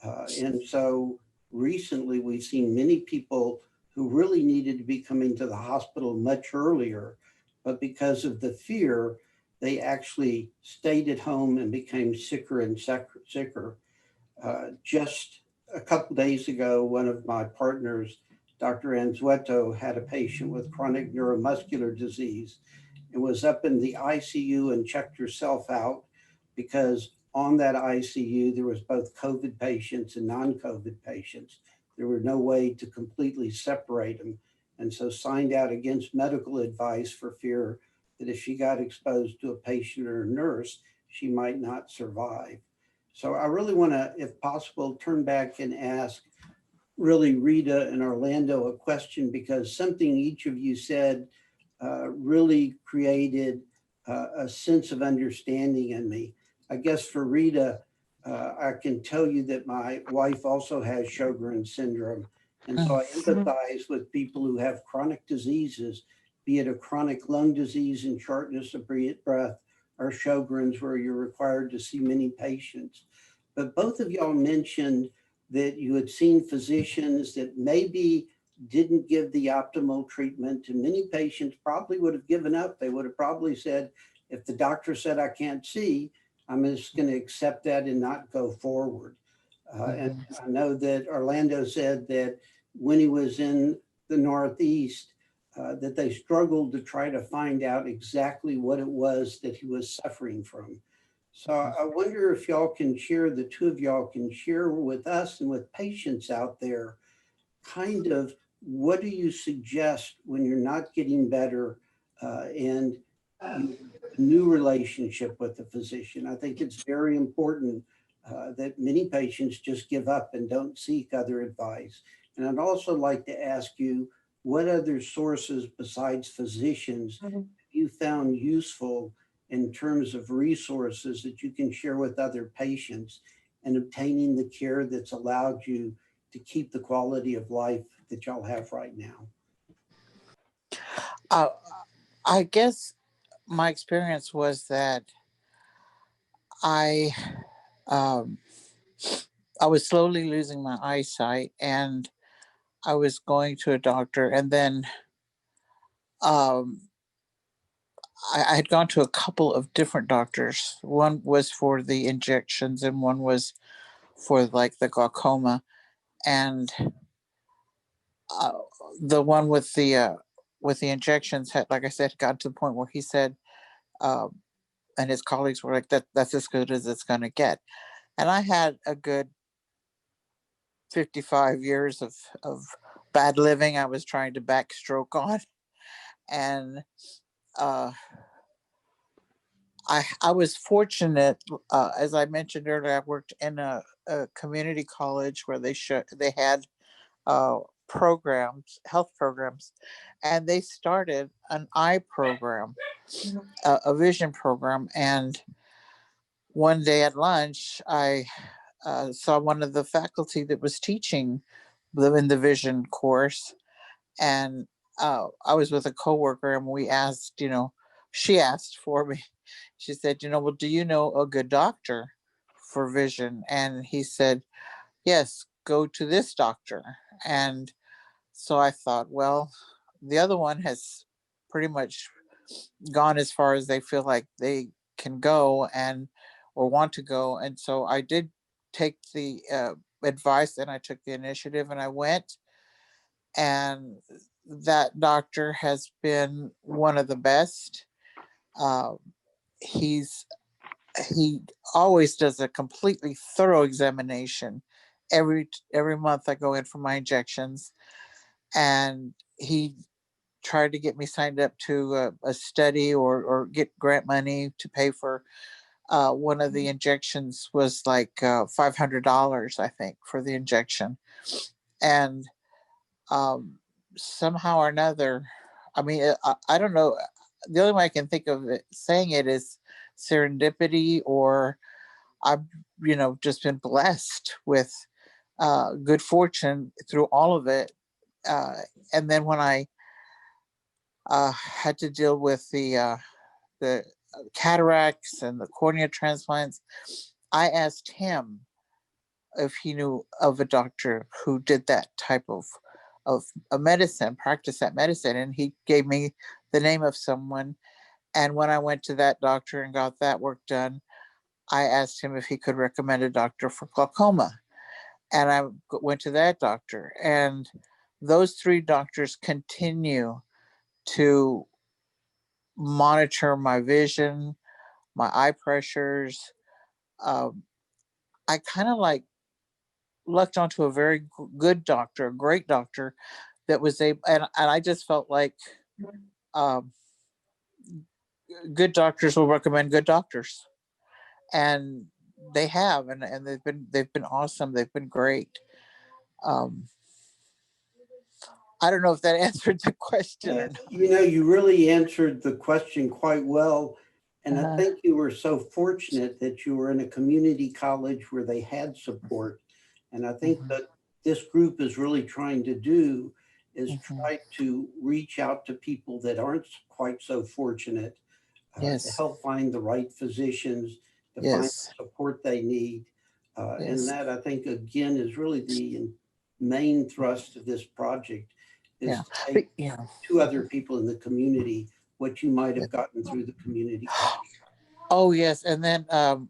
Speaker 9: And so recently we've seen many people who really needed to be coming to the hospital much earlier, but because of the fear, they actually stayed at home and became sicker and sicker. Just a couple days ago, one of my partners, Dr. Anzueto, had a patient with chronic neuromuscular disease and was up in the ICU and checked herself out because on that ICU, there was both COVID patients and non-COVID patients. There were no way to completely separate them. And so signed out against medical advice for fear that if she got exposed to a patient or a nurse, she might not survive. So I really want to, if possible, turn back and ask really Rita and Orlando a question, because something each of you said really created a sense of understanding in me. I guess for Rita, I can tell you that my wife also has Sjogren's syndrome. And so I empathize with people who have chronic diseases, be it a chronic lung disease and shortness of breath, or Sjogren's, where you're required to see many patients. But both of y'all mentioned that you had seen physicians that maybe didn't give the optimal treatment, and many patients probably would have given up. They would have probably said, if the doctor said I can't see, I'm just going to accept that and not go forward. And I know that Orlando said that when he was in the Northeast, that they struggled to try to find out exactly what it was that he was suffering from. So I wonder if y'all can share, the two of y'all can share with us and with patients out there, kind of what do you suggest when you're not getting better and a new relationship with the physician? I think it's very important that many patients just give up and don't seek other advice. And I'd also like to ask you, what other sources besides physicians have you found useful in terms of resources that you can share with other patients and obtaining the care that's allowed you to keep the quality of life that y'all have right now?
Speaker 8: I guess my experience was that I was slowly losing my eyesight, and I was going to a doctor, and then I had gone to a couple of different doctors. One was for the injections and one was for like the glaucoma. And the one with the injections had, like I said, got to the point where he said, and his colleagues were like, that's as good as it's going to get. And I had a good 55 years of bad living I was trying to backstroke on. And I was fortunate, as I mentioned earlier, I worked in a community college where they had programs, health programs, and they started an eye program, a vision program. And one day at lunch, I saw one of the faculty that was teaching in the vision course, and I was with a coworker, and we asked, she asked for me. She said, well, do you know a good doctor for vision? And he said, yes, go to this doctor. And so I thought, well, the other one has pretty much gone as far as they feel like they can go and or want to go. And so I did take the advice, and I took the initiative, and I went. And that doctor has been one of the best. Uh, he's he always does a completely thorough examination every month. I go in for my injections, and he tried to get me signed up to a study or get grant money to pay for one of the injections. Was like $500, I think, for the injection. And somehow or another, I mean, I don't know, the only way I can think of it, saying it is serendipity, or I've just been blessed with good fortune through all of it. And then when I had to deal with the cataracts and the cornea transplants, I asked him if he knew of a doctor who did that type of a medicine, practice that medicine, and he gave me the name of someone. And when I went to that doctor and got that work done, I asked him if he could recommend a doctor for glaucoma, and I went to that doctor. And those three doctors continue to monitor my vision, my eye pressures. I kind of like lucked onto a very good doctor, a great doctor that was able, and I just felt like good doctors will recommend good doctors. And they have, and they've been awesome. They've been great. I don't know if that answered the question.
Speaker 9: You really answered the question quite well. And
Speaker 8: Uh-huh.
Speaker 9: I think you were so fortunate that you were in a community college where they had support. And I think
Speaker 8: Mhm.
Speaker 9: that this group is really trying to do is
Speaker 8: Mhm.
Speaker 9: try to reach out to people that aren't quite so fortunate, to
Speaker 8: Yes.
Speaker 9: help find the right physicians, to find
Speaker 8: Yes.
Speaker 9: the support they need. And
Speaker 8: Yes.
Speaker 9: that, I think, again, is really the main thrust of this project, is
Speaker 8: Yeah.
Speaker 9: to take
Speaker 8: But, yeah.
Speaker 9: to other people in the community what you might have gotten through the community college.
Speaker 8: Oh, yes. And then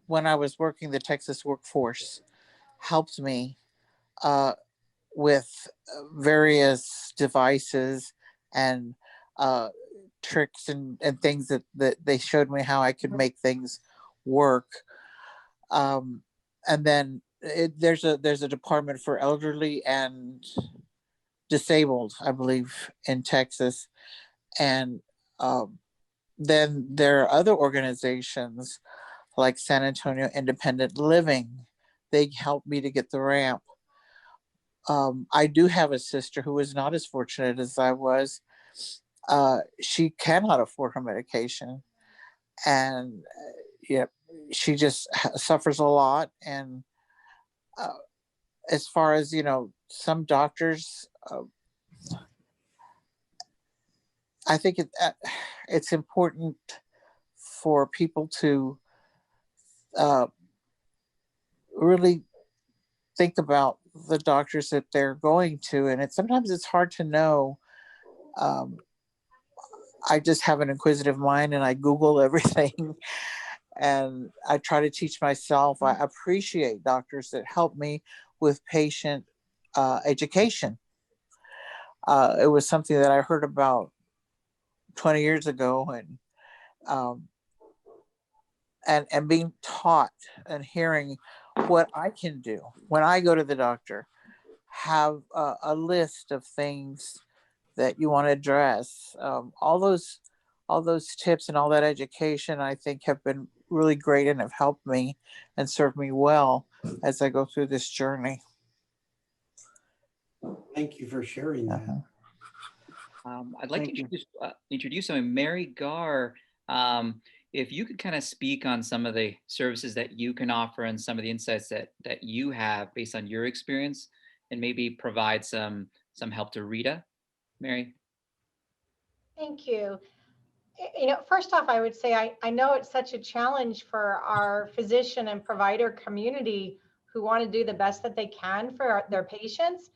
Speaker 8: when I was working, the Texas workforce helped me with various devices and tricks and things that they showed me how I could make things work. And then there's a department for elderly and disabled, I believe, in Texas. And then there are other organizations like San Antonio Independent Living. They helped me to get the ramp. I do have a sister who is not as fortunate as I was. She cannot afford her medication, and yeah, she just suffers a lot. And as far as some doctors, I think it's important for people to uh, really think about the doctors that they're going to, and sometimes it's hard to know. Um, I just have an inquisitive mind, and I Google everything, and I try to teach myself. I appreciate doctors that help me with patient education. It was something that I heard about 20 years ago, um, and being taught and hearing what I can do when I go to the doctor. Have a list of things that you want to address. All those tips and all that education, I think, have been really great and have helped me and served me well as I go through this journey.
Speaker 9: Thank you for sharing that.
Speaker 7: I'd like
Speaker 2: Thank
Speaker 7: to
Speaker 2: you.
Speaker 7: introduce someone, Mary Gar. If you could kind of speak on some of the services that you can offer and some of the insights that you have based on your experience, and maybe provide some help to Rita. Mary.
Speaker 10: Thank you. First off, I would say I know it's such a challenge for our physician and provider community who want to do the best that they can for their patients,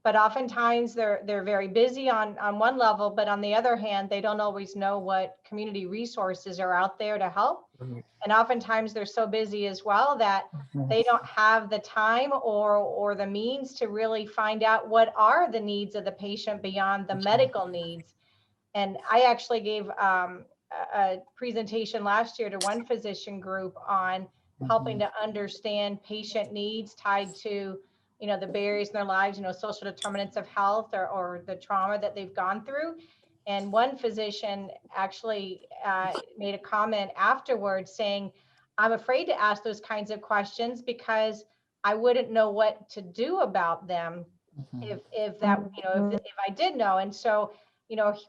Speaker 10: but oftentimes they're very busy on one level, but on the other hand, they don't always know what community resources are out there to help. And oftentimes they're so busy as well that they don't have the time or the means to really find out what are the needs of the patient beyond the medical needs. And I actually gave a presentation last year to one physician group on helping to understand patient needs tied to, the barriers in their lives, social determinants of health or the trauma that they've gone through. And one physician actually made a comment afterwards saying, I'm afraid to ask those kinds of questions because I wouldn't know what to do about them if that, if I did know. And so,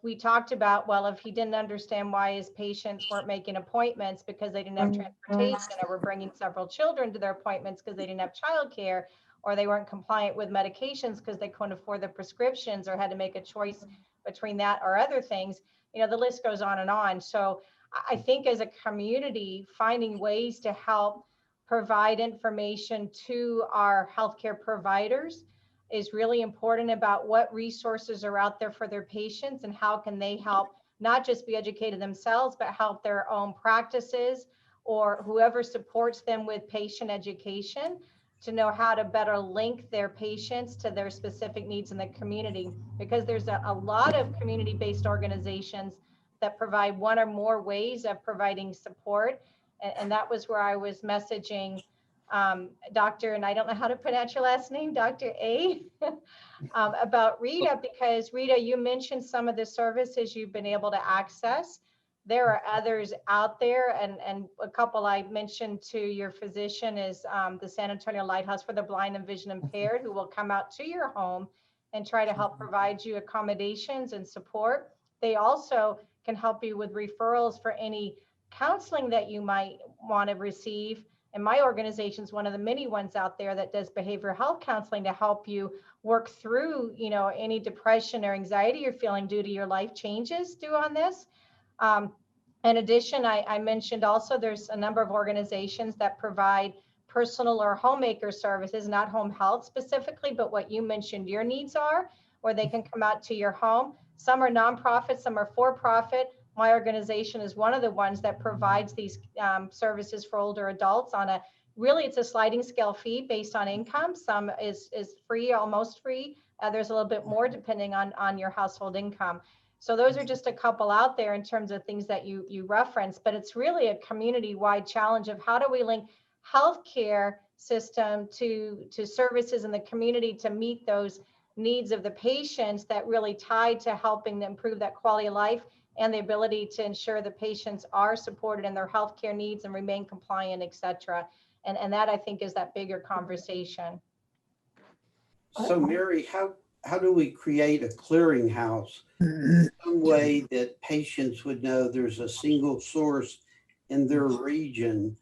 Speaker 10: we talked about, well, if he didn't understand why his patients weren't making appointments because they didn't have transportation, or were bringing several children to their appointments because they didn't have childcare, or they weren't compliant with medications because they couldn't afford the prescriptions or had to make a choice between that or other things, the list goes on and on. So I think as a community, finding ways to help provide information to our healthcare providers is really important about what resources are out there for their patients and how can they help not just be educated themselves, but help their own practices or whoever supports them with patient education to know how to better link their patients to their specific needs in the community. Because there's a lot of community-based organizations that provide one or more ways of providing support. And that was where I was messaging Dr. and I don't know how to pronounce your last name, Dr. A, about Rita, because Rita, you mentioned some of the services you've been able to access. There are others out there, and a couple I mentioned to your physician is the San Antonio Lighthouse for the Blind and Vision Impaired, who will come out to your home and try to help provide you accommodations and support. They also can help you with referrals for any counseling that you might want to receive. And my organization is one of the many ones out there that does behavioral health counseling to help you work through, any depression or anxiety you're feeling due to your life changes due on this. In addition, I mentioned also there's a number of organizations that provide personal or homemaker services, not home health specifically, but what you mentioned your needs are, where they can come out to your home. Some are nonprofit, some are for-profit. My organization is one of the ones that provides these services for older adults on it's a sliding scale fee based on income. Some is free, almost free. There's a little bit more depending on your household income. So those are just a couple out there in terms of things that you reference, but it's really a community-wide challenge of how do we link healthcare system to services in the community to meet those needs of the patients that really tied to helping them improve that quality of life and the ability to ensure the patients are supported in their healthcare needs and remain compliant, et cetera. And that, I think, is that bigger conversation.
Speaker 9: So Mary, how do we create a clearinghouse, some way that patients would know there's a single source in their region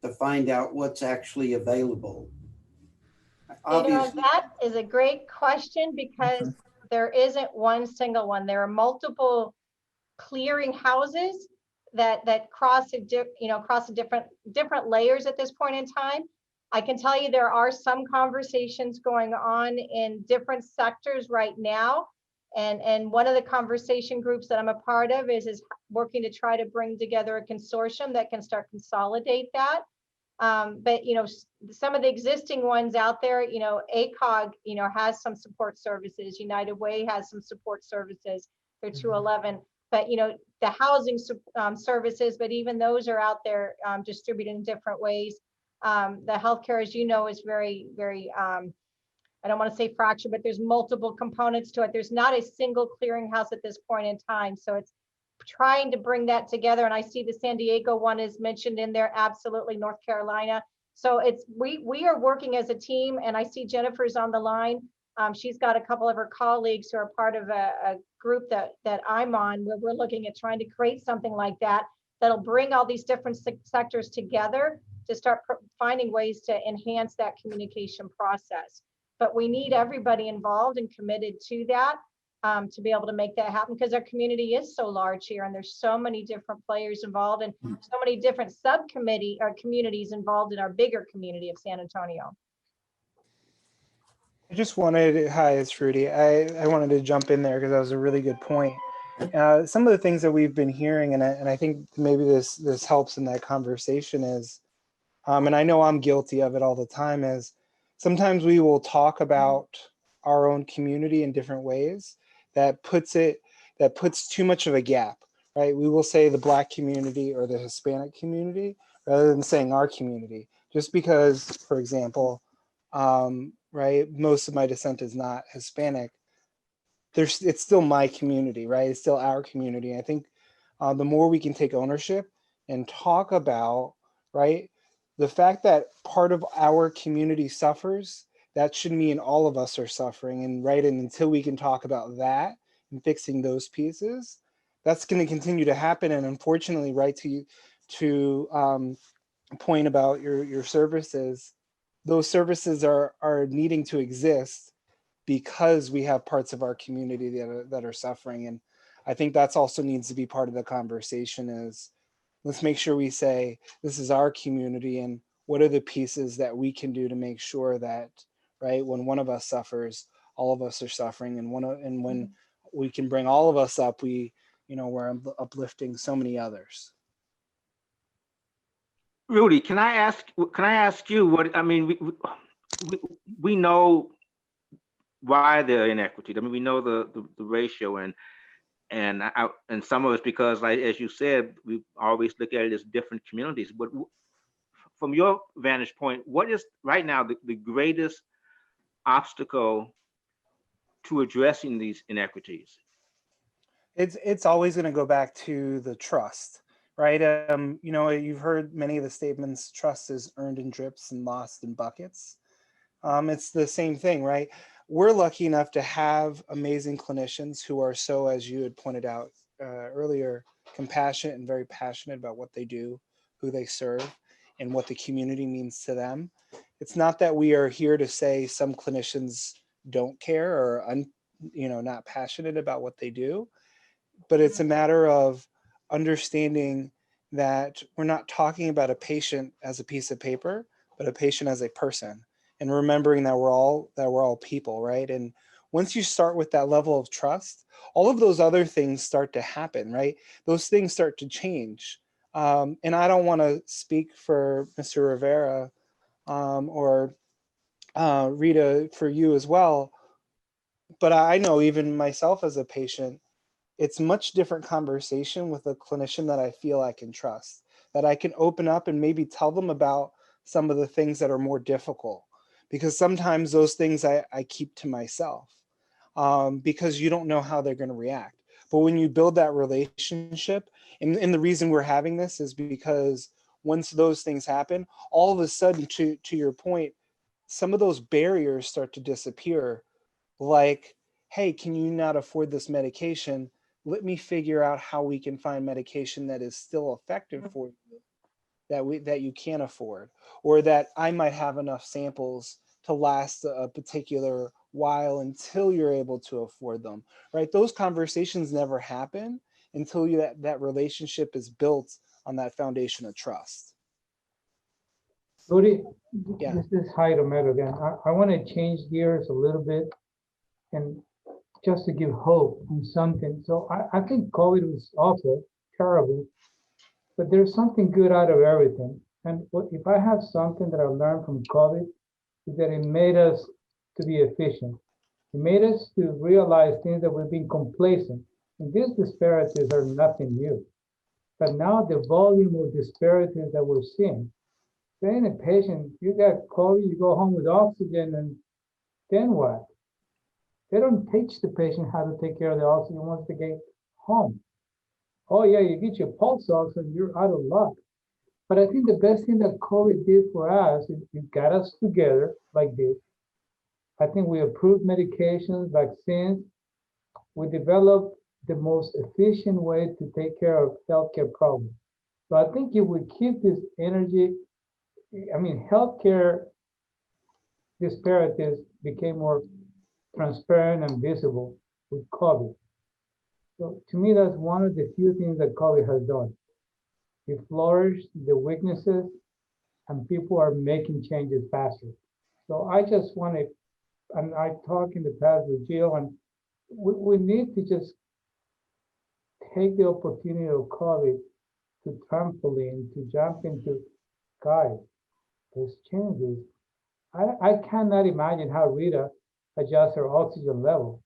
Speaker 9: to find out what's actually available? Obviously,
Speaker 10: That is a great question because there isn't one single one. There are multiple clearing houses that cross different layers at this point in time. I can tell you there are some conversations going on in different sectors right now. And one of the conversation groups that I'm a part of is working to try to bring together a consortium that can start consolidate that. But some of the existing ones out there, ACOG, has some support services. United Way has some support services. They're 211. But the housing services, but even those are out there distributed in different ways. The healthcare, as you know, is very, very, I don't want to say fractured, but there's multiple components to it. There's not a single clearinghouse at this point in time. So it's trying to bring that together. And I see the San Diego one is mentioned in there, absolutely, North Carolina. So we are working as a team, and I see Jennifer's on the line. She's got a couple of her colleagues who are part of a group that I'm on, where we're looking at trying to create something like that, that'll bring all these different sectors together to start finding ways to enhance that communication process. But we need everybody involved and committed to that, to be able to make that happen, because our community is so large here and there's so many different players involved and so many different subcommittee or communities involved in our bigger community of San Antonio.
Speaker 11: I just wanted, hi, it's Rudy. I wanted to jump in there because that was a really good point. Some of the things that we've been hearing, and I think maybe this helps in that conversation is, and I know I'm guilty of it all the time, is sometimes we will talk about our own community in different ways that puts too much of a gap, right? We will say the Black community or the Hispanic community rather than saying our community, just because, for example, right, most of my descent is not Hispanic. It's still my community, right? It's still our community. I think the more we can take ownership and talk about, right, the fact that part of our community suffers, that should mean all of us are suffering. And right, and until we can talk about that and fixing those pieces, that's going to continue to happen. And unfortunately, right, to point about your services, those services are needing to exist because we have parts of our community that are suffering. And I think that's also needs to be part of the conversation is, let's make sure we say, this is our community and what are the pieces that we can do to make sure that, right, when one of us suffers, all of us are suffering. And when we can bring all of us up, we're uplifting so many others.
Speaker 2: Rudy, can I ask you what, I mean, we know why there are inequities. I mean, we know the ratio and some of it's because, like, as you said, we always look at it as different communities. But from your vantage point, what is right now the greatest obstacle to addressing these inequities?
Speaker 11: It's always going to go back to the trust, right? You've heard many of the statements, trust is earned in drips and lost in buckets. It's the same thing, right? We're lucky enough to have amazing clinicians who are so, as you had pointed out earlier, compassionate and very passionate about what they do, who they serve, and what the community means to them. It's not that we are here to say some clinicians don't care or not passionate about what they do, but it's a matter of understanding that we're not talking about a patient as a piece of paper, but a patient as a person. And remembering that we're all people, right? And once you start with that level of trust, all of those other things start to happen, right? Those things start to change. And I don't want to speak for Mr. Rivera or Rita for you as well, but I know even myself as a patient, it's much different conversation with a clinician that I feel I can trust, that I can open up and maybe tell them about some of the things that are more difficult. Because sometimes those things I keep to myself because you don't know how they're going to react. But when you build that relationship, and the reason we're having this is because once those things happen, all of a sudden, to your point, some of those barriers start to disappear. Like, hey, can you not afford this medication? Let me figure out how we can find medication that is still effective for you, that you can afford, or that I might have enough samples to last a particular while until you're able to afford them, right? Those conversations never happen until that relationship is built on that foundation of trust.
Speaker 3: Rudy,
Speaker 11: Yeah.
Speaker 3: this is Jaime Romero again. I want to change gears a little bit and just to give hope on something. So I think COVID was awful, terrible, but there's something good out of everything. And if I have something that I learned from COVID, is that it made us to be efficient. It made us to realize things that we've been complacent. And these disparities are nothing new. But now the volume of disparities that we're seeing, saying a patient, you got COVID, you go home with oxygen, and then what? They don't teach the patient how to take care of the oxygen once they get home. Oh yeah, you get your pulse ox and you're out of luck. But I think the best thing that COVID did for us is it got us together like this. I think we approved medications, vaccines. We developed the most efficient way to take care of healthcare problems. So I think if we keep this energy, I mean, healthcare disparities became more transparent and visible with COVID. So to me, that's one of the few things that COVID has done. It flourished the weaknesses and people are making changes faster. So I just want to, and I talked in the past with Jill, and we need to just take the opportunity of COVID to trampoline, to jump into, guys, those changes. I cannot imagine how Rita adjusts her oxygen level.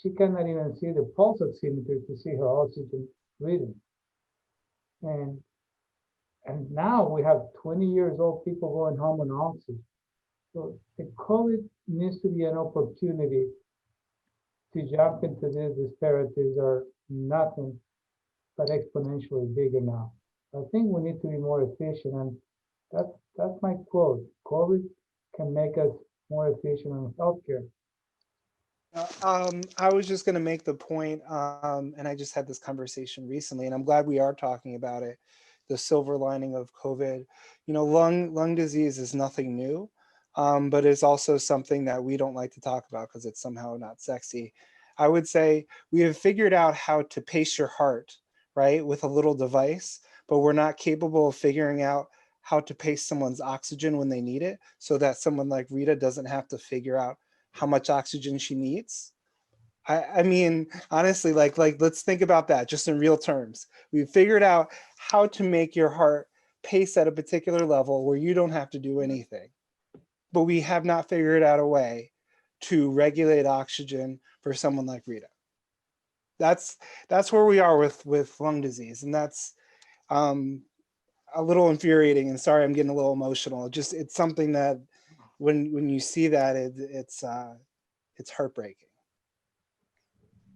Speaker 3: She cannot even see the pulse oximeter to see her oxygen reading. And now we have 20 years old people going home on oxygen. So the COVID needs to be an opportunity to jump into these disparities are nothing but exponentially bigger now. I think we need to be more efficient, and that's my quote. COVID can make us more efficient in healthcare.
Speaker 11: I was just going to make the point, and I just had this conversation recently, and I'm glad we are talking about it. The silver lining of COVID, lung disease is nothing new, but it's also something that we don't like to talk about because it's somehow not sexy. I would say we have figured out how to pace your heart, right, with a little device, but we're not capable of figuring out how to pace someone's oxygen when they need it, so that someone like Rita doesn't have to figure out how much oxygen she needs. I mean, honestly, like let's think about that just in real terms. We've figured out how to make your heart pace at a particular level where you don't have to do anything, but we have not figured out a way to regulate oxygen for someone like Rita. That's where we are with lung disease, and that's a little infuriating. And sorry, I'm getting a little emotional. Just it's something that when you see that, it's heartbreaking.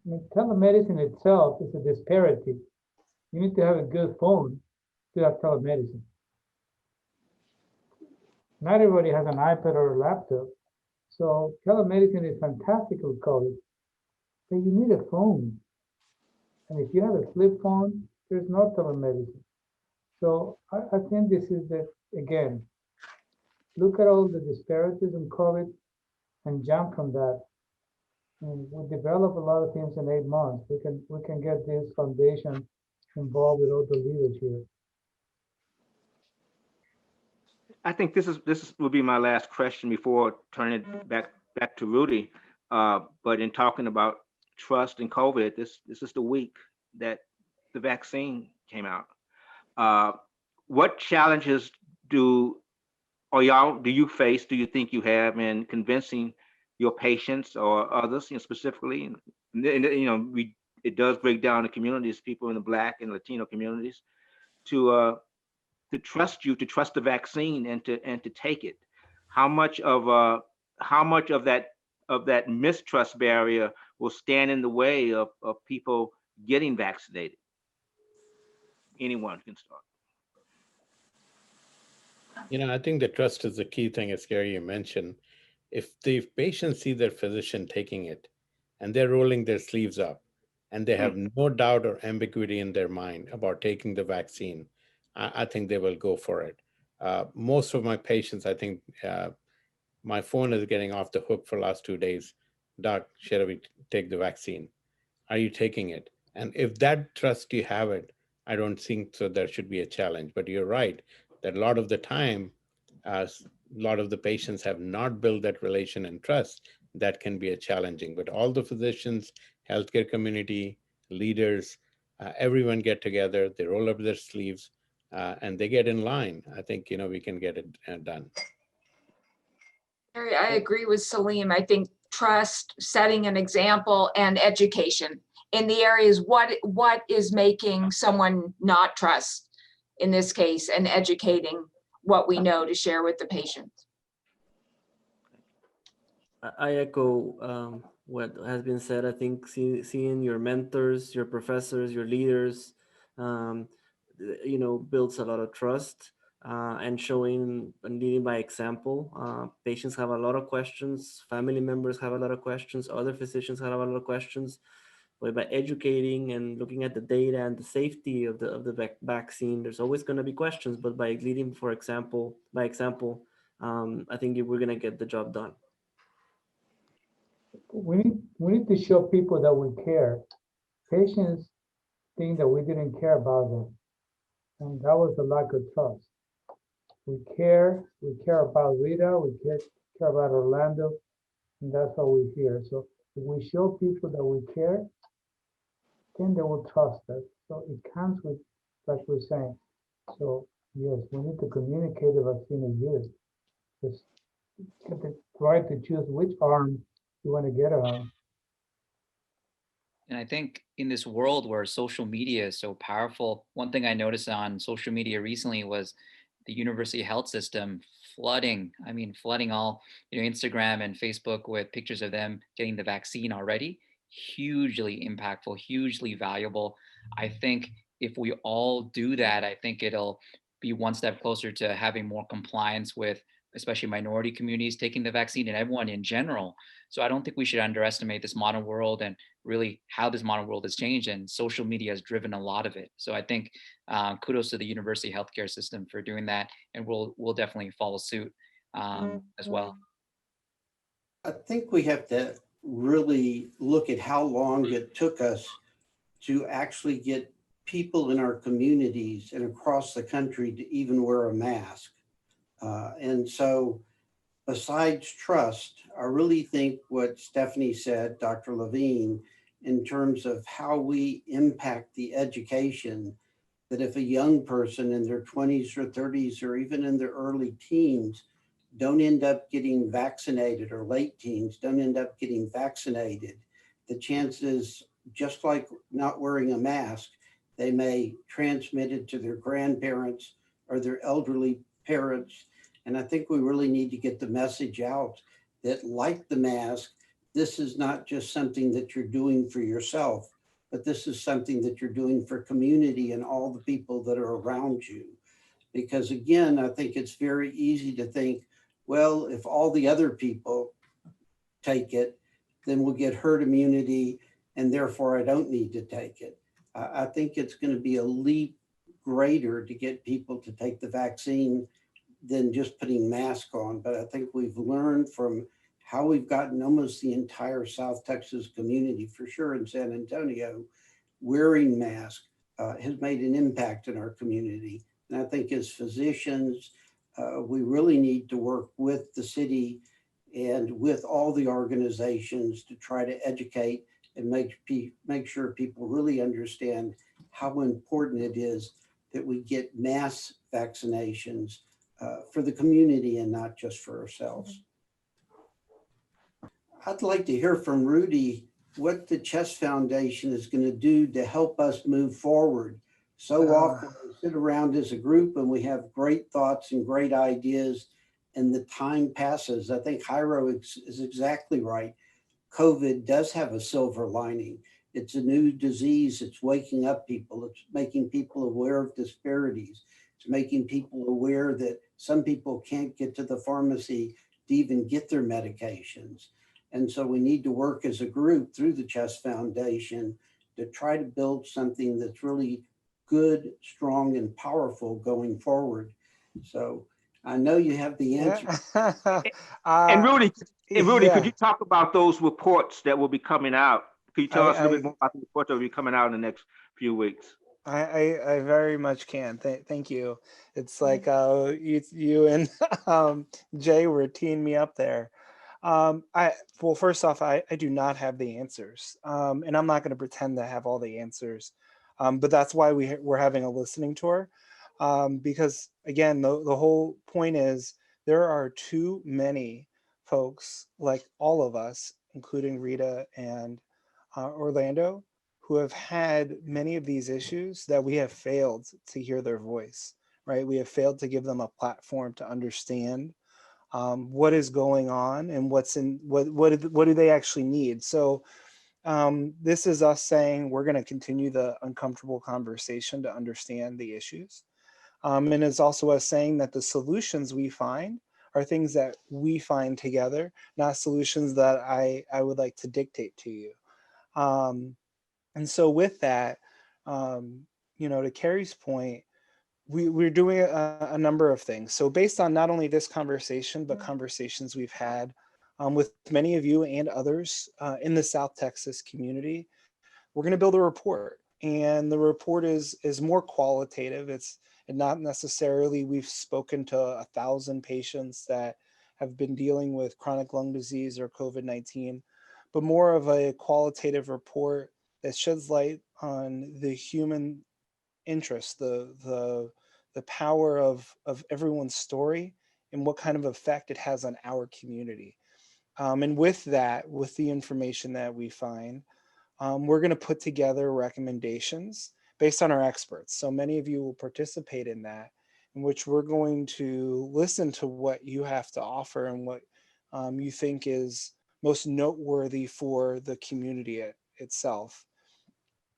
Speaker 3: I mean, telemedicine itself is a disparity. You need to have a good phone to have telemedicine. Not everybody has an iPad or a laptop. So telemedicine is fantastic with COVID, but you need a phone. And if you have a flip phone, there's no telemedicine. So I think this is again, look at all the disparities in COVID and jump from that. And we develop a lot of things in 8 months. We can get this foundation involved with all the leaders here.
Speaker 2: I think this will be my last question before turning it back to Rudy. But in talking about trust and COVID, this is the week that the vaccine came out. What challenges do you face? Do you think you have in convincing your patients or others, specifically? And it does break down the communities, people in the Black and Latino communities, to trust you, to trust the vaccine, and to take it. How much of that mistrust barrier will stand in the way of people getting vaccinated? Anyone can start.
Speaker 4: I think the trust is the key thing, as Gary you mentioned. If the patients see their physician taking it and they're rolling their sleeves up and they have no doubt or ambiguity in their mind about taking the vaccine, I think they will go for it. Most of my patients, I think my phone is getting off the hook for the last 2 days. Doc, should we take the vaccine? Are you taking it? And if that trust you have it, I don't think so there should be a challenge. But you're right that a lot of the time, a lot of the patients have not built that relation and trust. That can be a challenging. But all the physicians, healthcare community, leaders, everyone get together, they roll up their sleeves, and they get in line. I think, we can get it done.
Speaker 1: I agree with Salim. I think trust, setting an example, and education in the areas what is making someone not trust in this case, and educating what we know to share with the patient.
Speaker 5: I echo what has been said. I think seeing your mentors, your professors, your leaders, builds a lot of trust. and showing and leading by example. Patients have a lot of questions, family members have a lot of questions, other physicians have a lot of questions. But by educating and looking at the data and the safety of the vaccine, there's always going to be questions. But by leading, for example, by example, I think we're going to get the job done.
Speaker 3: We need to show people that we care. Patients think that we didn't care about them, and that was a lack of trust. We care about Rita, we care about Orlando, and that's what we hear. So if we show people that we care, then they will trust us. So it comes with, like we're saying. So yes, we need to communicate the vaccine is used. Just get the right to choose which arm you want to get it on.
Speaker 7: And I think in this world where social media is so powerful, one thing I noticed on social media recently was the university health system flooding. I mean, flooding all, Instagram and Facebook with pictures of them getting the vaccine already. Hugely impactful, hugely valuable. I think if we all do that, I think it'll be one step closer to having more compliance with especially minority communities taking the vaccine and everyone in general. So I don't think we should underestimate this modern world and really how this modern world has changed, and social media has driven a lot of it. So I think kudos to the university healthcare system for doing that, and we'll definitely follow suit as well.
Speaker 9: I think we have to really look at how long it took us to actually get people in our communities and across the country to even wear a mask. And so besides trust, I really think what Stephanie said, Dr. Levine, in terms of how we impact the education, that if a young person in their 20s or 30s or even in their early teens don't end up getting vaccinated, or late teens don't end up getting vaccinated, the chances, just like not wearing a mask, they may transmit it to their grandparents or their elderly parents. And I think we really need to get the message out that, like the mask, this is not just something that you're doing for yourself, but this is something that you're doing for community and all the people that are around you. Because again, I think it's very easy to think, well, if all the other people take it, then we'll get herd immunity and therefore I don't need to take it. I think it's going to be a leap greater to get people to take the vaccine than just putting masks on. But I think we've learned from how we've gotten almost the entire South Texas community, for sure in San Antonio, wearing masks has made an impact in our community. And I think as physicians, we really need to work with the city and with all the organizations to try to educate and make sure people really understand how important it is that we get mass vaccinations for the community and not just for ourselves. I'd like to hear from Rudy what the Chest Foundation is going to do to help us move forward. So often we sit around as a group and we have great thoughts and great ideas, and the time passes. I think Jairo is exactly right. COVID does have a silver lining. It's a new disease. It's waking up people. It's making people aware of disparities. It's making people aware that some people can't get to the pharmacy to even get their medications. And so we need to work as a group through the Chest Foundation to try to build something that's really good, strong, and powerful going forward. So I know you have the answer.
Speaker 2: And Rudy,
Speaker 11: yeah.
Speaker 2: could you talk about those reports that will be coming out? Could you tell us a little bit more about the reports that will be coming out in the next few weeks?
Speaker 11: I very much can. Thank you. It's like you and Jay were teeing me up there. Well, first off, I do not have the answers, and I'm not going to pretend to have all the answers. But that's why we're having a listening tour, because again, the whole point is there are too many folks like all of us, including Rita and Orlando, who have had many of these issues that we have failed to hear their voice, right? We have failed to give them a platform to understand what is going on and what do they actually need. So this is us saying we're going to continue the uncomfortable conversation to understand the issues. And it's also us saying that the solutions we find are things that we find together, not solutions that I would like to dictate to you. And so with that, to Carrie's point, we're doing a number of things. So based on not only this conversation, but conversations we've had with many of you and others in the South Texas community, we're going to build a report. And the report is more qualitative. It's not necessarily we've spoken to 1,000 patients that have been dealing with chronic lung disease or COVID-19, but more of a qualitative report that sheds light on the human interest, the power of everyone's story and what kind of effect it has on our community. And with that, with the information that we find, we're going to put together recommendations based on our experts. So many of you will participate in that, in which we're going to listen to what you have to offer and what you think is most noteworthy for the community itself.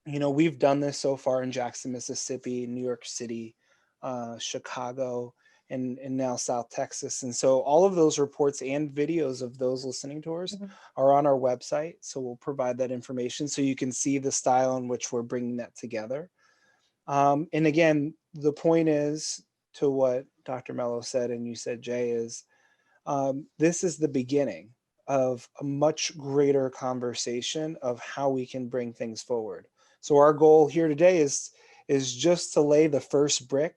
Speaker 11: We've done this so far in Jackson, Mississippi, New York City, Chicago, and now South Texas. And so all of those reports and videos of those listening tours are on our website. So we'll provide that information so you can see the style in which we're bringing that together. And again, the point is to what Dr. Mello said, and you said, Jay, is this is the beginning of a much greater conversation of how we can bring things forward. So our goal here today is just to lay the first brick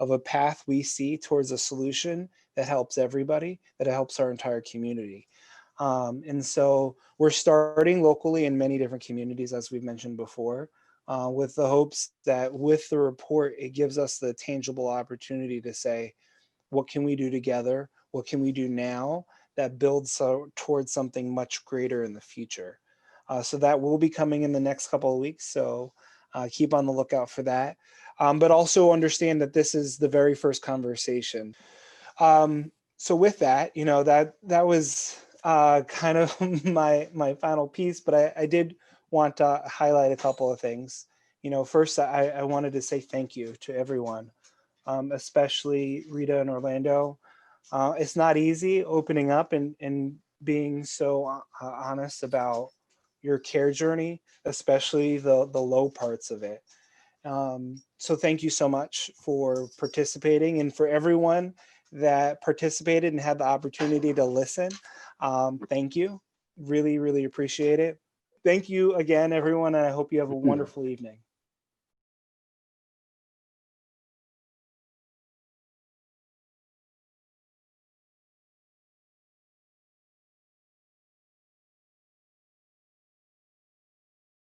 Speaker 11: of a path we see towards a solution that helps everybody, that helps our entire community. And so we're starting locally in many different communities, as we've mentioned before, with the hopes that with the report, it gives us the tangible opportunity to say, what can we do together? What can we do now that builds towards something much greater in the future? So that will be coming in the next couple of weeks. So keep on the lookout for that. But also understand that this is the very first conversation. So with that, that was kind of my final piece, but I did want to highlight a couple of things. First, I wanted to say thank you to everyone, especially Rita and Orlando. It's not easy opening up and being so honest about your care journey, especially the low parts of it. So thank you so much for participating, and for everyone that participated and had the opportunity to listen. Thank you. Really, really appreciate it. Thank you again, everyone, and I hope you have a wonderful evening.